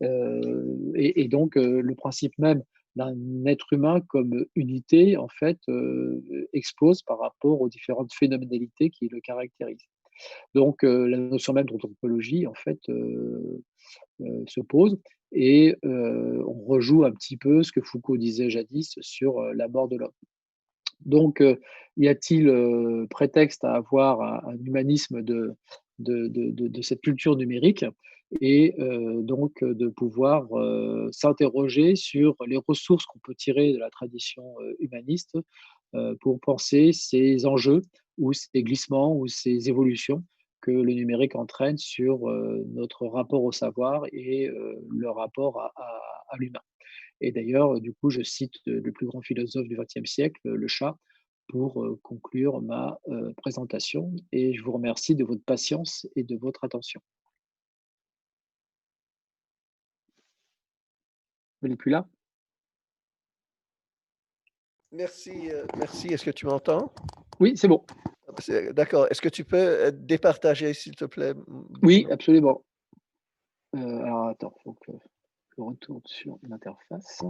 Speaker 2: Et donc, le principe même d'un être humain comme unité, en fait, explose par rapport aux différentes phénoménalités qui le caractérisent. Donc, la notion même d'anthropologie, en fait, se pose et on rejoue un petit peu ce que Foucault disait jadis sur, la mort de l'homme. Donc, y a-t-il, prétexte à avoir un humanisme de cette culture numérique et donc de pouvoir, s'interroger sur les ressources qu'on peut tirer de la tradition, humaniste, pour penser ces enjeux ou ces glissements ou ces évolutions que le numérique entraîne sur, notre rapport au savoir et le rapport à l'humain. Et d'ailleurs, du coup, je cite le plus grand philosophe du XXe siècle, le chat, pour conclure ma présentation. Et je vous remercie de votre patience et de votre attention. Vous n'êtes plus là?
Speaker 3: Merci, merci. Est-ce que tu m'entends?
Speaker 2: Oui, c'est bon.
Speaker 3: D'accord. Est-ce que tu peux départager, s'il te plaît?
Speaker 2: Oui, absolument. Alors attends, il faut que je retourne sur l'interface.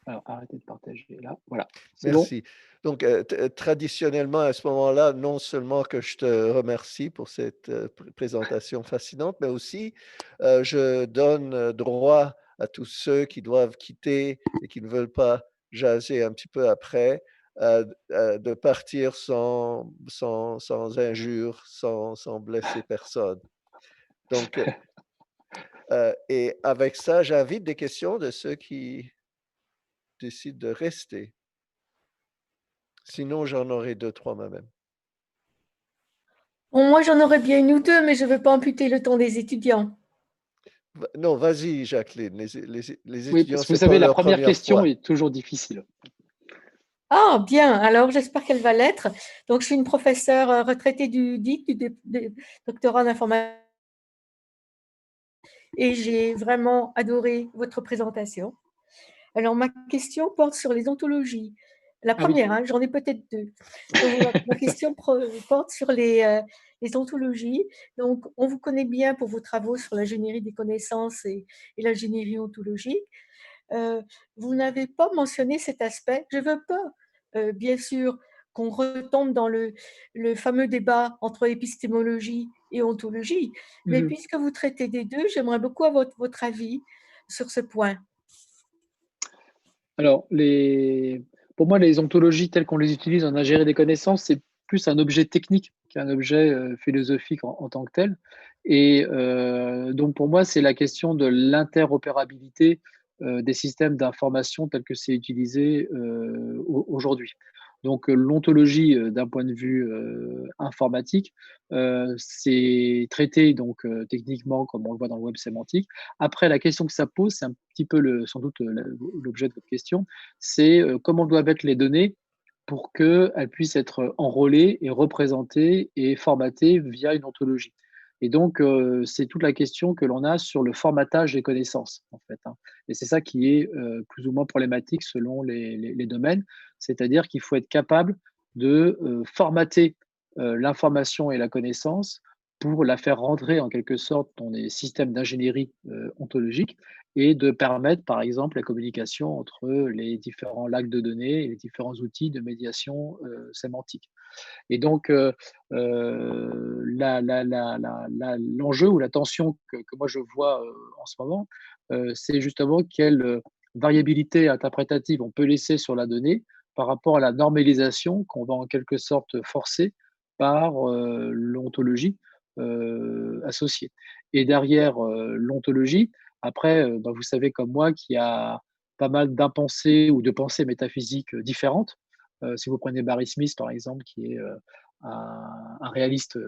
Speaker 2: Alors, arrêtez de partager là. Voilà, c'est bon.
Speaker 3: Merci. Donc, traditionnellement, à ce moment-là, non seulement que je te remercie pour cette présentation fascinante, mais aussi je donne droit à tous ceux qui doivent quitter et qui ne veulent pas jaser un petit peu après, de partir sans injure, sans blesser personne. Donc, et avec ça, j'invite des questions de ceux qui décident de rester. Sinon, j'en aurai deux, trois moi-même.
Speaker 4: Bon, moi, j'en aurais bien une ou deux, mais je ne veux pas amputer le temps des étudiants.
Speaker 3: Non, vas-y, Jacqueline. Les
Speaker 2: Oui,
Speaker 3: étudiants,
Speaker 2: parce que vous
Speaker 3: c'est
Speaker 2: savez,
Speaker 3: pas
Speaker 2: la
Speaker 3: leur
Speaker 2: première
Speaker 3: première
Speaker 2: question
Speaker 3: fois.
Speaker 2: est toujours difficile.
Speaker 4: Ah, bien. Alors, j'espère qu'elle va l'être. Donc, je suis une professeure retraitée du DIC, doctorat d'informatique. Et j'ai vraiment adoré votre présentation. Alors, ma question porte sur les ontologies. La
Speaker 2: Ah oui.
Speaker 4: première, hein, j'en ai peut-être deux. Donc, ma question porte sur les ontologies. Donc, on vous connaît bien pour vos travaux sur l'ingénierie des connaissances et l'ingénierie ontologique. Vous n'avez pas mentionné cet aspect. Je ne veux pas, bien sûr, qu'on retombe dans le fameux débat entre épistémologie et ontologie, mais puisque vous traitez des deux, j'aimerais beaucoup avoir votre avis sur ce point.
Speaker 2: Alors, pour moi, les ontologies telles qu'on les utilise en ingénierie des connaissances, c'est plus un objet technique qu'un objet philosophique en tant que tel. Et donc, pour moi, c'est la question de l'interopérabilité des systèmes d'information tels que c'est utilisé aujourd'hui. Donc, l'ontologie, d'un point de vue informatique, c'est traité donc techniquement, comme on le voit dans le web sémantique. Après, la question que ça pose, c'est un petit peu sans doute l'objet de votre question, c'est comment doivent être les données pour qu'elles puissent être enrôlées et représentées et formatées via une ontologie. Et donc, c'est toute la question que l'on a sur le formatage des connaissances, en fait, hein. Et c'est ça qui est plus ou moins problématique selon les domaines, c'est-à-dire qu'il faut être capable de formater l'information et la connaissance pour la faire rentrer en quelque sorte dans des systèmes d'ingénierie ontologique et de permettre, par exemple, la communication entre les différents lacs de données et les différents outils de médiation sémantique. Et donc, l'enjeu ou la tension que moi je vois en ce moment, c'est justement quelle variabilité interprétative on peut laisser sur la donnée par rapport à la normalisation qu'on va en quelque sorte forcer par l'ontologie associée. Et derrière l'ontologie, après, bah, vous savez comme moi qu'il y a pas mal d'impensées ou de pensées métaphysiques différentes. Si vous prenez Barry Smith, par exemple, qui est un réaliste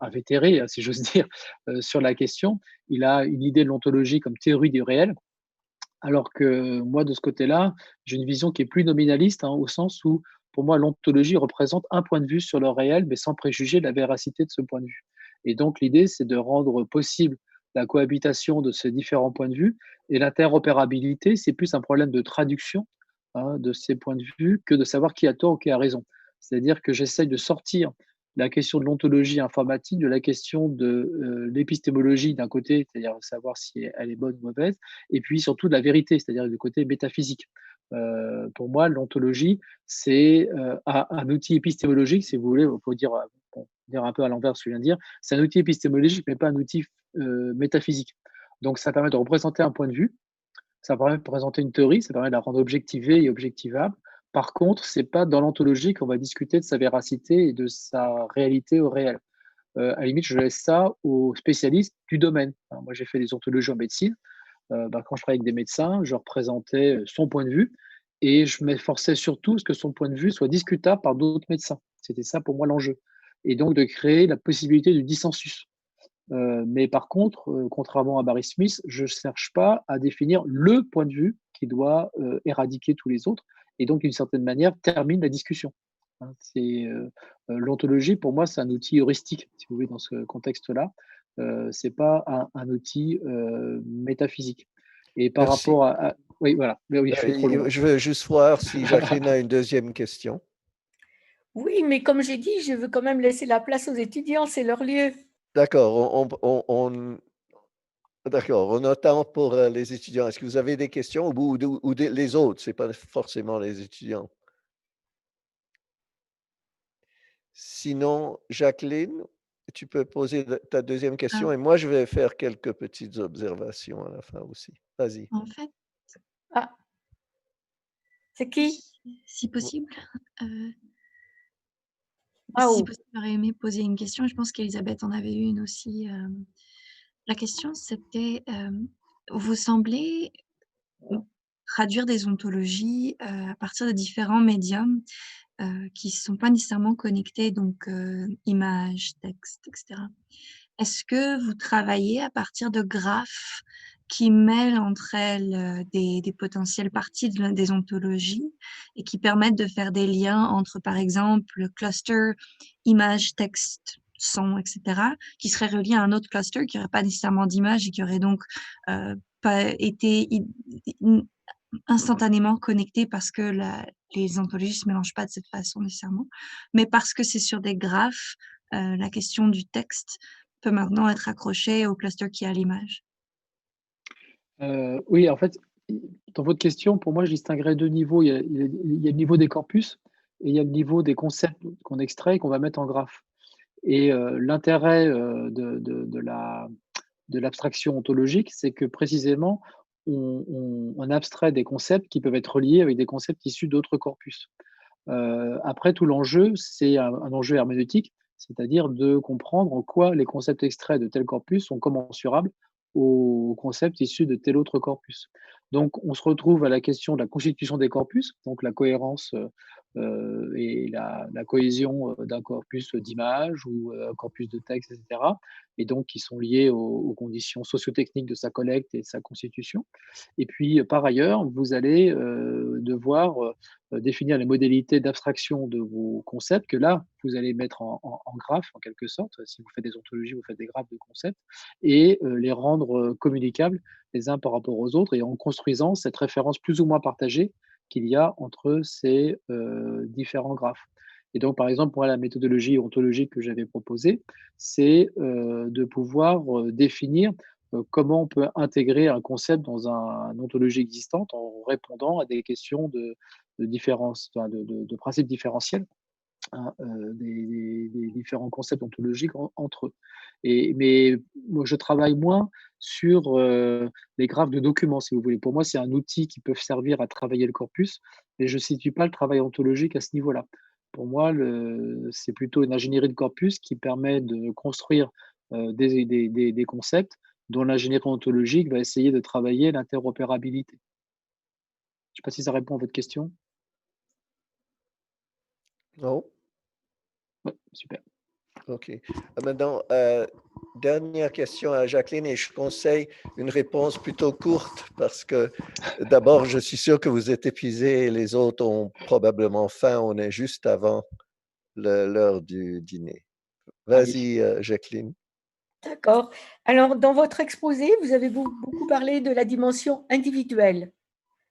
Speaker 2: invétéré, si j'ose dire, sur la question, il a une idée de l'ontologie comme théorie du réel, alors que moi, de ce côté-là, j'ai une vision qui est plus nominaliste, hein, au sens où, pour moi, l'ontologie représente un point de vue sur le réel, mais sans préjuger la véracité de ce point de vue. Et donc, l'idée, c'est de rendre possible la cohabitation de ces différents points de vue. Et l'interopérabilité, c'est plus un problème de traduction, hein, de ces points de vue que de savoir qui a tort ou qui a raison. C'est-à-dire que j'essaye de sortir la question de l'ontologie informatique de la question de l'épistémologie d'un côté, c'est-à-dire savoir si elle est bonne ou mauvaise, et puis surtout de la vérité, c'est-à-dire du côté métaphysique. Pour moi, l'ontologie, c'est un outil épistémologique, si vous voulez, on peut dire, dire un peu à l'envers ce que je viens de dire, c'est un outil épistémologique, mais pas un outil métaphysique. Donc ça permet de représenter un point de vue, ça permet de présenter une théorie, ça permet de la rendre objectivée et objectivable. Par contre, c'est pas dans l'ontologie qu'on va discuter de sa véracité et de sa réalité au réel. À la limite, je laisse ça aux spécialistes du domaine. Enfin, moi, j'ai fait des ontologies en médecine. Quand je travaillais avec des médecins, je représentais son point de vue et je m'efforçais surtout à ce que son point de vue soit discutable par d'autres médecins. C'était ça pour moi l'enjeu. Et donc de créer la possibilité du dissensus. Mais par contre, contrairement à Barry Smith, je ne cherche pas à définir le point de vue qui doit éradiquer tous les autres et donc d'une certaine manière termine la discussion. Hein, l'ontologie, pour moi, c'est un outil heuristique, si vous voulez, dans ce contexte-là, c'est pas un outil métaphysique. Et par
Speaker 3: Merci.
Speaker 2: rapport à... Oui, voilà. Mais oui, je fais trop long.
Speaker 3: Je veux juste voir si Jacqueline a une deuxième question.
Speaker 4: Oui, mais comme j'ai dit, je veux quand même laisser la place aux étudiants, c'est leur lieu.
Speaker 3: D'accord, d'accord, on attend pour les étudiants. Est-ce que vous avez des questions ou les autres? Ce n'est pas forcément les étudiants. Sinon, Jacqueline, tu peux poser ta deuxième question et moi, je vais faire quelques petites observations à la fin aussi. Vas-y.
Speaker 1: En fait,
Speaker 4: Ah, c'est qui?
Speaker 1: si possible,
Speaker 4: Ah,
Speaker 1: si
Speaker 4: oh.
Speaker 1: possible, j'aurais aimé poser une question. Je pense qu'Elisabeth en avait une aussi. La question, c'était, vous semblez traduire des ontologies à partir de différents médiums qui ne sont pas nécessairement connectés, donc images, textes, etc. Est-ce que vous travaillez à partir de graphes qui mêlent entre elles des potentielles parties des ontologies et qui permettent de faire des liens entre, par exemple, le cluster images, texte, son, etc., qui serait relié à un autre cluster qui n'aurait pas nécessairement d'image et qui aurait donc pas été instantanément connecté parce que les ontologies ne se mélangent pas de cette façon nécessairement, mais parce que c'est sur des graphes, la question du texte peut maintenant être accrochée au cluster qui a l'image.
Speaker 2: Oui, en fait, dans votre question, pour moi, je distinguerais deux niveaux. Il y a le niveau des corpus et il y a le niveau des concepts qu'on extrait et qu'on va mettre en graphe. Et l'intérêt de l'abstraction ontologique, c'est que précisément, on abstrait des concepts qui peuvent être reliés avec des concepts issus d'autres corpus. Après, tout l'enjeu, c'est un enjeu herméneutique, c'est-à-dire de comprendre en quoi les concepts extraits de tel corpus sont commensurables aux concepts issus de tel autre corpus. Donc, on se retrouve à la question de la constitution des corpus, donc la cohérence et la cohésion d'un corpus d'images ou un corpus de texte, etc. Et donc, qui sont liés aux conditions sociotechniques de sa collecte et de sa constitution. Et puis, par ailleurs, vous allez devoir définir les modalités d'abstraction de vos concepts que là, vous allez mettre en graphe, en quelque sorte. Si vous faites des ontologies, vous faites des graphes de concepts et les rendre communicables les uns par rapport aux autres et en construisant cette référence plus ou moins partagée qu'il y a entre ces différents graphes. Et donc, par exemple, pour la méthodologie ontologique que j'avais proposée, c'est de pouvoir définir comment on peut intégrer un concept dans une ontologie existante en répondant à des questions de différence, enfin, de principes différentiels, hein, des différents concepts ontologiques entre eux. Mais moi, je travaille moins sur les graphes de documents, si vous voulez. Pour moi, c'est un outil qui peut servir à travailler le corpus, mais je ne situe pas le travail ontologique à ce niveau-là. Pour moi, c'est plutôt une ingénierie de corpus qui permet de construire des concepts dont l'ingénierie ontologique va essayer de travailler l'interopérabilité. Je ne sais pas si ça répond à votre question.
Speaker 3: Non?
Speaker 2: Ouais, super.
Speaker 3: OK. Maintenant, dernière question à Jacqueline et je conseille une réponse plutôt courte parce que d'abord, je suis sûr que vous êtes épuisé et les autres ont probablement faim. On est juste avant l'heure du dîner.
Speaker 2: Allez.
Speaker 3: Vas-y, Jacqueline.
Speaker 4: D'accord. Alors, dans votre exposé, vous avez beaucoup parlé de la dimension individuelle,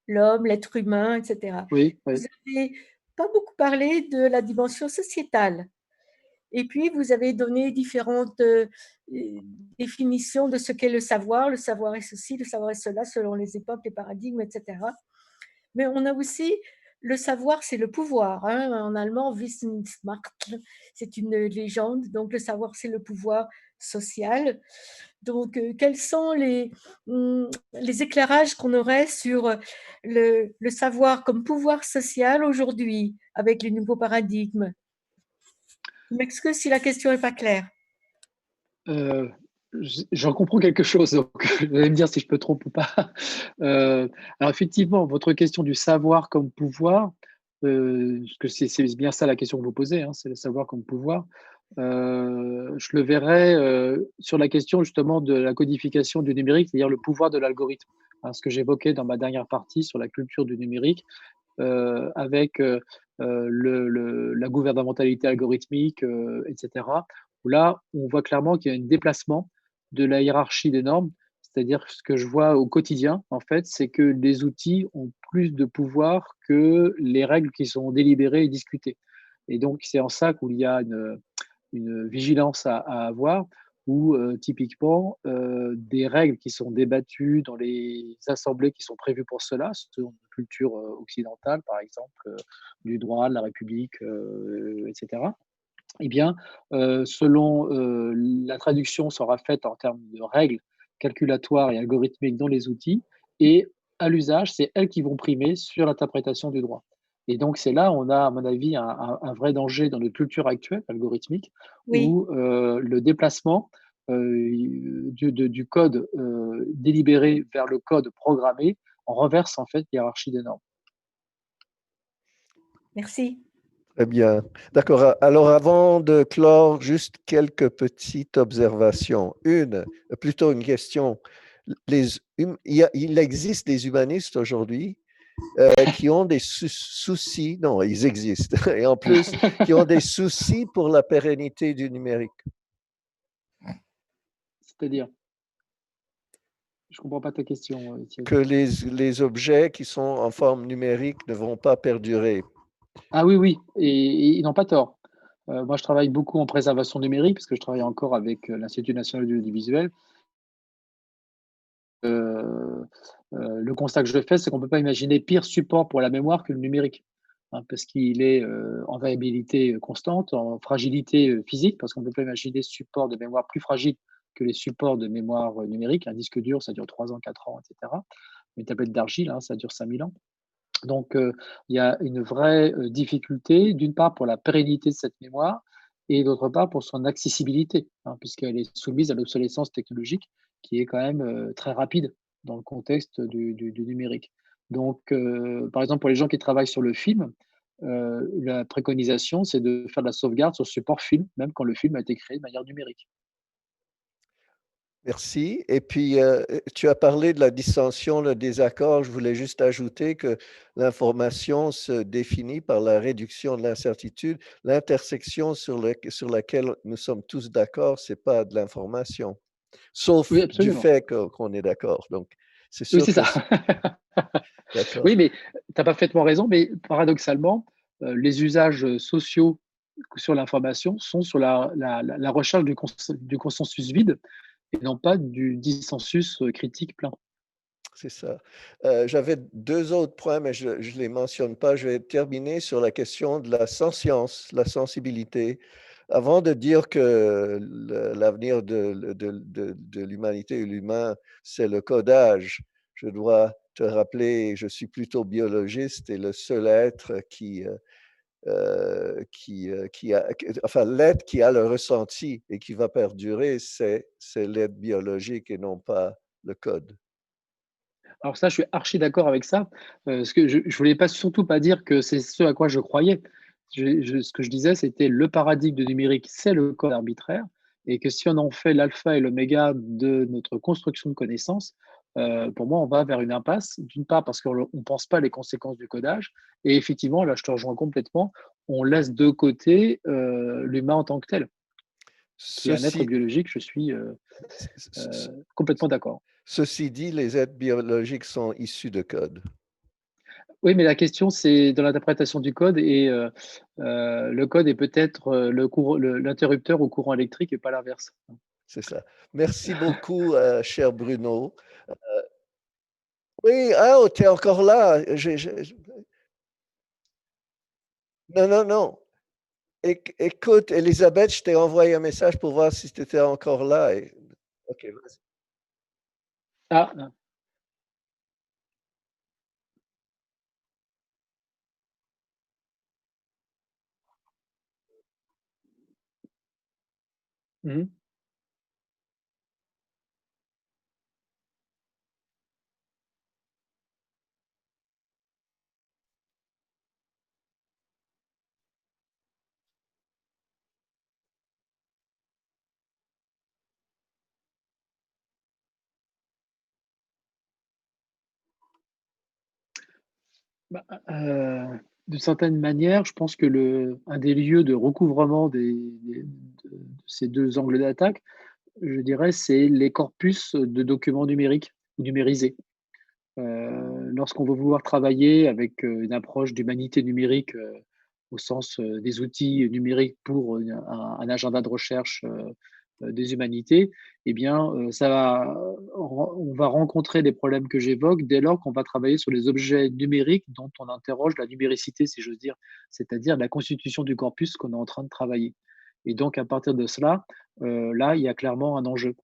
Speaker 4: l'homme, l'être humain, etc.
Speaker 2: Oui,
Speaker 4: Vous
Speaker 2: oui.
Speaker 4: n'avez pas beaucoup parlé de la dimension sociétale. Et puis, vous avez donné différentes définitions de ce qu'est le savoir. Le savoir est ceci, le savoir est cela, selon les époques, les paradigmes, etc. Mais on a aussi le savoir, c'est le pouvoir. Hein. En allemand, Wissensmacht, c'est une légende. Donc, le savoir, c'est le pouvoir social. Donc, quels sont les éclairages qu'on aurait sur le savoir comme pouvoir social aujourd'hui avec les nouveaux paradigmes? Je m'excuse si la question n'est pas claire.
Speaker 2: J'en comprends quelque chose, donc vous allez me dire si je peux tromper ou pas. Alors effectivement, votre question du savoir comme pouvoir, parce que c'est bien ça la question que vous posez, hein, c'est le savoir comme pouvoir. Je le verrais sur la question justement de la codification du numérique, c'est-à-dire le pouvoir de l'algorithme. Hein, ce que j'évoquais dans ma dernière partie sur la culture du numérique, avec la gouvernementalité algorithmique, etc. Où là, on voit clairement qu'il y a un déplacement de la hiérarchie des normes. C'est-à-dire ce que je vois au quotidien, en fait, c'est que les outils ont plus de pouvoir que les règles qui sont délibérées et discutées. Et donc, c'est en ça qu'il y a une vigilance à avoir, où typiquement, des règles qui sont débattues dans les assemblées qui sont prévues pour cela, selon une culture occidentale, par exemple, du droit, de la République, etc. Eh bien, selon la traduction sera faite en termes de règles calculatoires et algorithmiques dans les outils, et à l'usage, c'est elles qui vont primer sur l'interprétation du droit. Et donc, c'est là où on a, à mon avis, un vrai danger dans notre culture actuelle algorithmique,
Speaker 4: Oui,
Speaker 2: où le déplacement du code délibéré vers le code programmé renverse en fait l'hiérarchie des normes.
Speaker 4: merci.
Speaker 3: Très bien. D'accord. Alors, avant de clore, juste quelques petites observations. Plutôt une question. Il existe des humanistes aujourd'hui qui ont des soucis, non, ils existent, et en plus, qui ont des soucis pour la pérennité du numérique.
Speaker 2: C'est-à-dire, je ne comprends pas ta question, Étienne.
Speaker 3: Que les objets qui sont en forme numérique ne vont pas perdurer.
Speaker 2: Ah oui, oui, et ils n'ont pas tort. Moi, je travaille beaucoup en préservation numérique parce que je travaille encore avec l'Institut national de l'audiovisuel. Le constat que je fais, c'est qu'on ne peut pas imaginer pire support pour la mémoire que le numérique, hein, parce qu'il est en variabilité constante, en fragilité physique, parce qu'on ne peut pas imaginer support de mémoire plus fragile que les supports de mémoire numérique. Un disque dur, ça dure 3 ans, 4 ans, etc. Une tablette d'argile, hein, ça dure 5000 ans. Donc, il y a une vraie difficulté, d'une part pour la pérennité de cette mémoire et d'autre part pour son accessibilité, hein, puisqu'elle est soumise à l'obsolescence technologique qui est quand même très rapide dans le contexte du numérique. Donc, par exemple, pour les gens qui travaillent sur le film, la préconisation, c'est de faire de la sauvegarde sur support film, même quand le film a été créé de manière numérique.
Speaker 3: Merci. Et puis, tu as parlé de la dissension, le désaccord. Je voulais juste ajouter que l'information se définit par la réduction de l'incertitude. L'intersection sur laquelle nous sommes tous d'accord, c'est pas de l'information,
Speaker 2: Oui,
Speaker 3: sauf du
Speaker 2: absolument.
Speaker 3: fait qu'on est d'accord. Donc, c'est
Speaker 2: Oui,
Speaker 3: sûr
Speaker 2: c'est
Speaker 3: que
Speaker 2: ça.
Speaker 3: d'accord.
Speaker 2: Oui, mais tu as parfaitement raison, mais paradoxalement, les usages sociaux sur l'information sont sur la recherche du consensus vide et non pas du dissensus critique plein.
Speaker 3: C'est ça. J'avais 2 autres points, mais je ne les mentionne pas. Je vais terminer sur la question de la sentience, la sensibilité. Avant de dire que l'avenir de l'humanité et l'humain, c'est le codage, je dois te rappeler, je suis plutôt biologiste et le seul être enfin, l'être qui a le ressenti et qui va perdurer, c'est l'être biologique et non pas le code.
Speaker 2: Alors ça, je suis archi d'accord avec ça. Ce que je voulais pas surtout pas dire que c'est ce à quoi je croyais. Ce que je disais, c'était le paradigme du numérique, c'est le code arbitraire, et que si on en fait l'alpha et l'oméga de notre construction de connaissances, pour moi, on va vers une impasse. D'une part parce qu'on ne pense pas les conséquences du codage, et effectivement, là, je te rejoins complètement, on laisse de côté l'humain en tant que tel, qui est un être
Speaker 3: Ceci,
Speaker 2: biologique. Je suis complètement d'accord.
Speaker 3: ceci dit, les êtres biologiques sont issus de code.
Speaker 2: Oui, mais la question, c'est dans l'interprétation du code et le code est peut-être l'interrupteur au courant électrique et pas l'inverse.
Speaker 3: C'est ça. Merci beaucoup, cher Bruno. Oui, ah, oh, tu es encore là. Non, non, non. Écoute, Elisabeth, je t'ai envoyé un message pour voir si tu étais encore là. Ok, vas-y.
Speaker 2: Ah, mhm. Bah, d'une certaine manière, je pense que un des lieux de recouvrement de ces deux angles d'attaque, je dirais, c'est les corpus de documents numériques ou numérisés. Lorsqu'on va vouloir travailler avec une approche d'humanité numérique au sens des outils numériques pour un agenda de recherche des humanités, eh bien, on va rencontrer les problèmes que j'évoque dès lors qu'on va travailler sur les objets numériques dont on interroge la numéricité, si j'ose dire, c'est-à-dire la constitution du corpus qu'on est en train de travailler. Et donc, à partir de cela, là, il y a clairement un enjeu.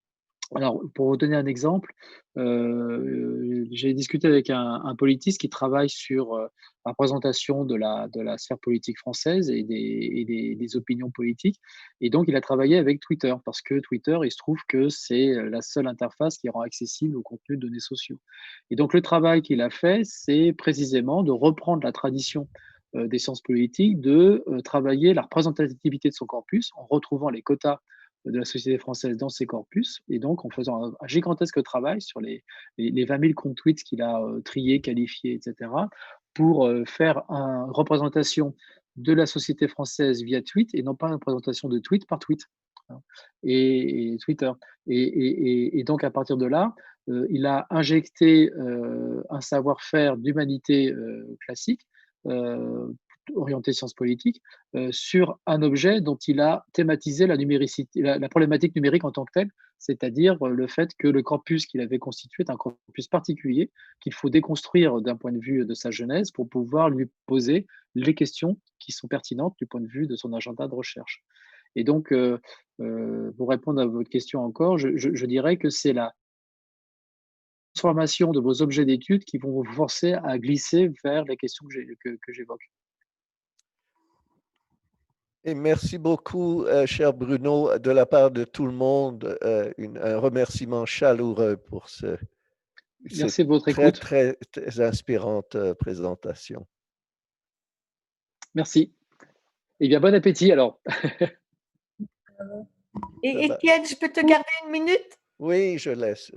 Speaker 2: Alors, pour vous donner un exemple, j'ai discuté avec un politiste qui travaille sur la représentation de la sphère politique française et des opinions politiques. Et donc, il a travaillé avec Twitter, parce que Twitter, il se trouve que c'est la seule interface qui rend accessible au contenu de données sociaux. Et donc, le travail qu'il a fait, c'est précisément de reprendre la tradition des sciences politiques, de travailler la représentativité de son corpus en retrouvant les quotas de la société française dans ses corpus, et donc en faisant un gigantesque travail sur les 20 000 comptes tweets qu'il a triés, qualifiés, etc., pour faire une représentation de la société française via tweet, et non pas une représentation de tweet par tweet, hein, et Twitter. Et donc à partir de là, il a injecté un savoir-faire d'humanité classique, orienté sciences politiques, sur un objet dont il a thématisé la numéricité, la problématique numérique en tant que telle, c'est-à-dire le fait que le corpus qu'il avait constitué est un corpus particulier qu'il faut déconstruire d'un point de vue de sa genèse pour pouvoir lui poser les questions qui sont pertinentes du point de vue de son agenda de recherche. Et donc, pour répondre à votre question encore, je dirais que c'est la transformation de vos objets d'étude qui vont vous forcer à glisser vers les questions que j'évoque.
Speaker 3: Et merci beaucoup, cher Bruno, de la part de tout le monde, un remerciement chaleureux pour cette
Speaker 2: Merci de votre
Speaker 3: très,
Speaker 2: écoute.
Speaker 3: très, très inspirante présentation.
Speaker 2: Merci. Eh bien, bon appétit alors.
Speaker 4: Et Étienne, je peux te garder une minute?
Speaker 3: Oui, je laisse.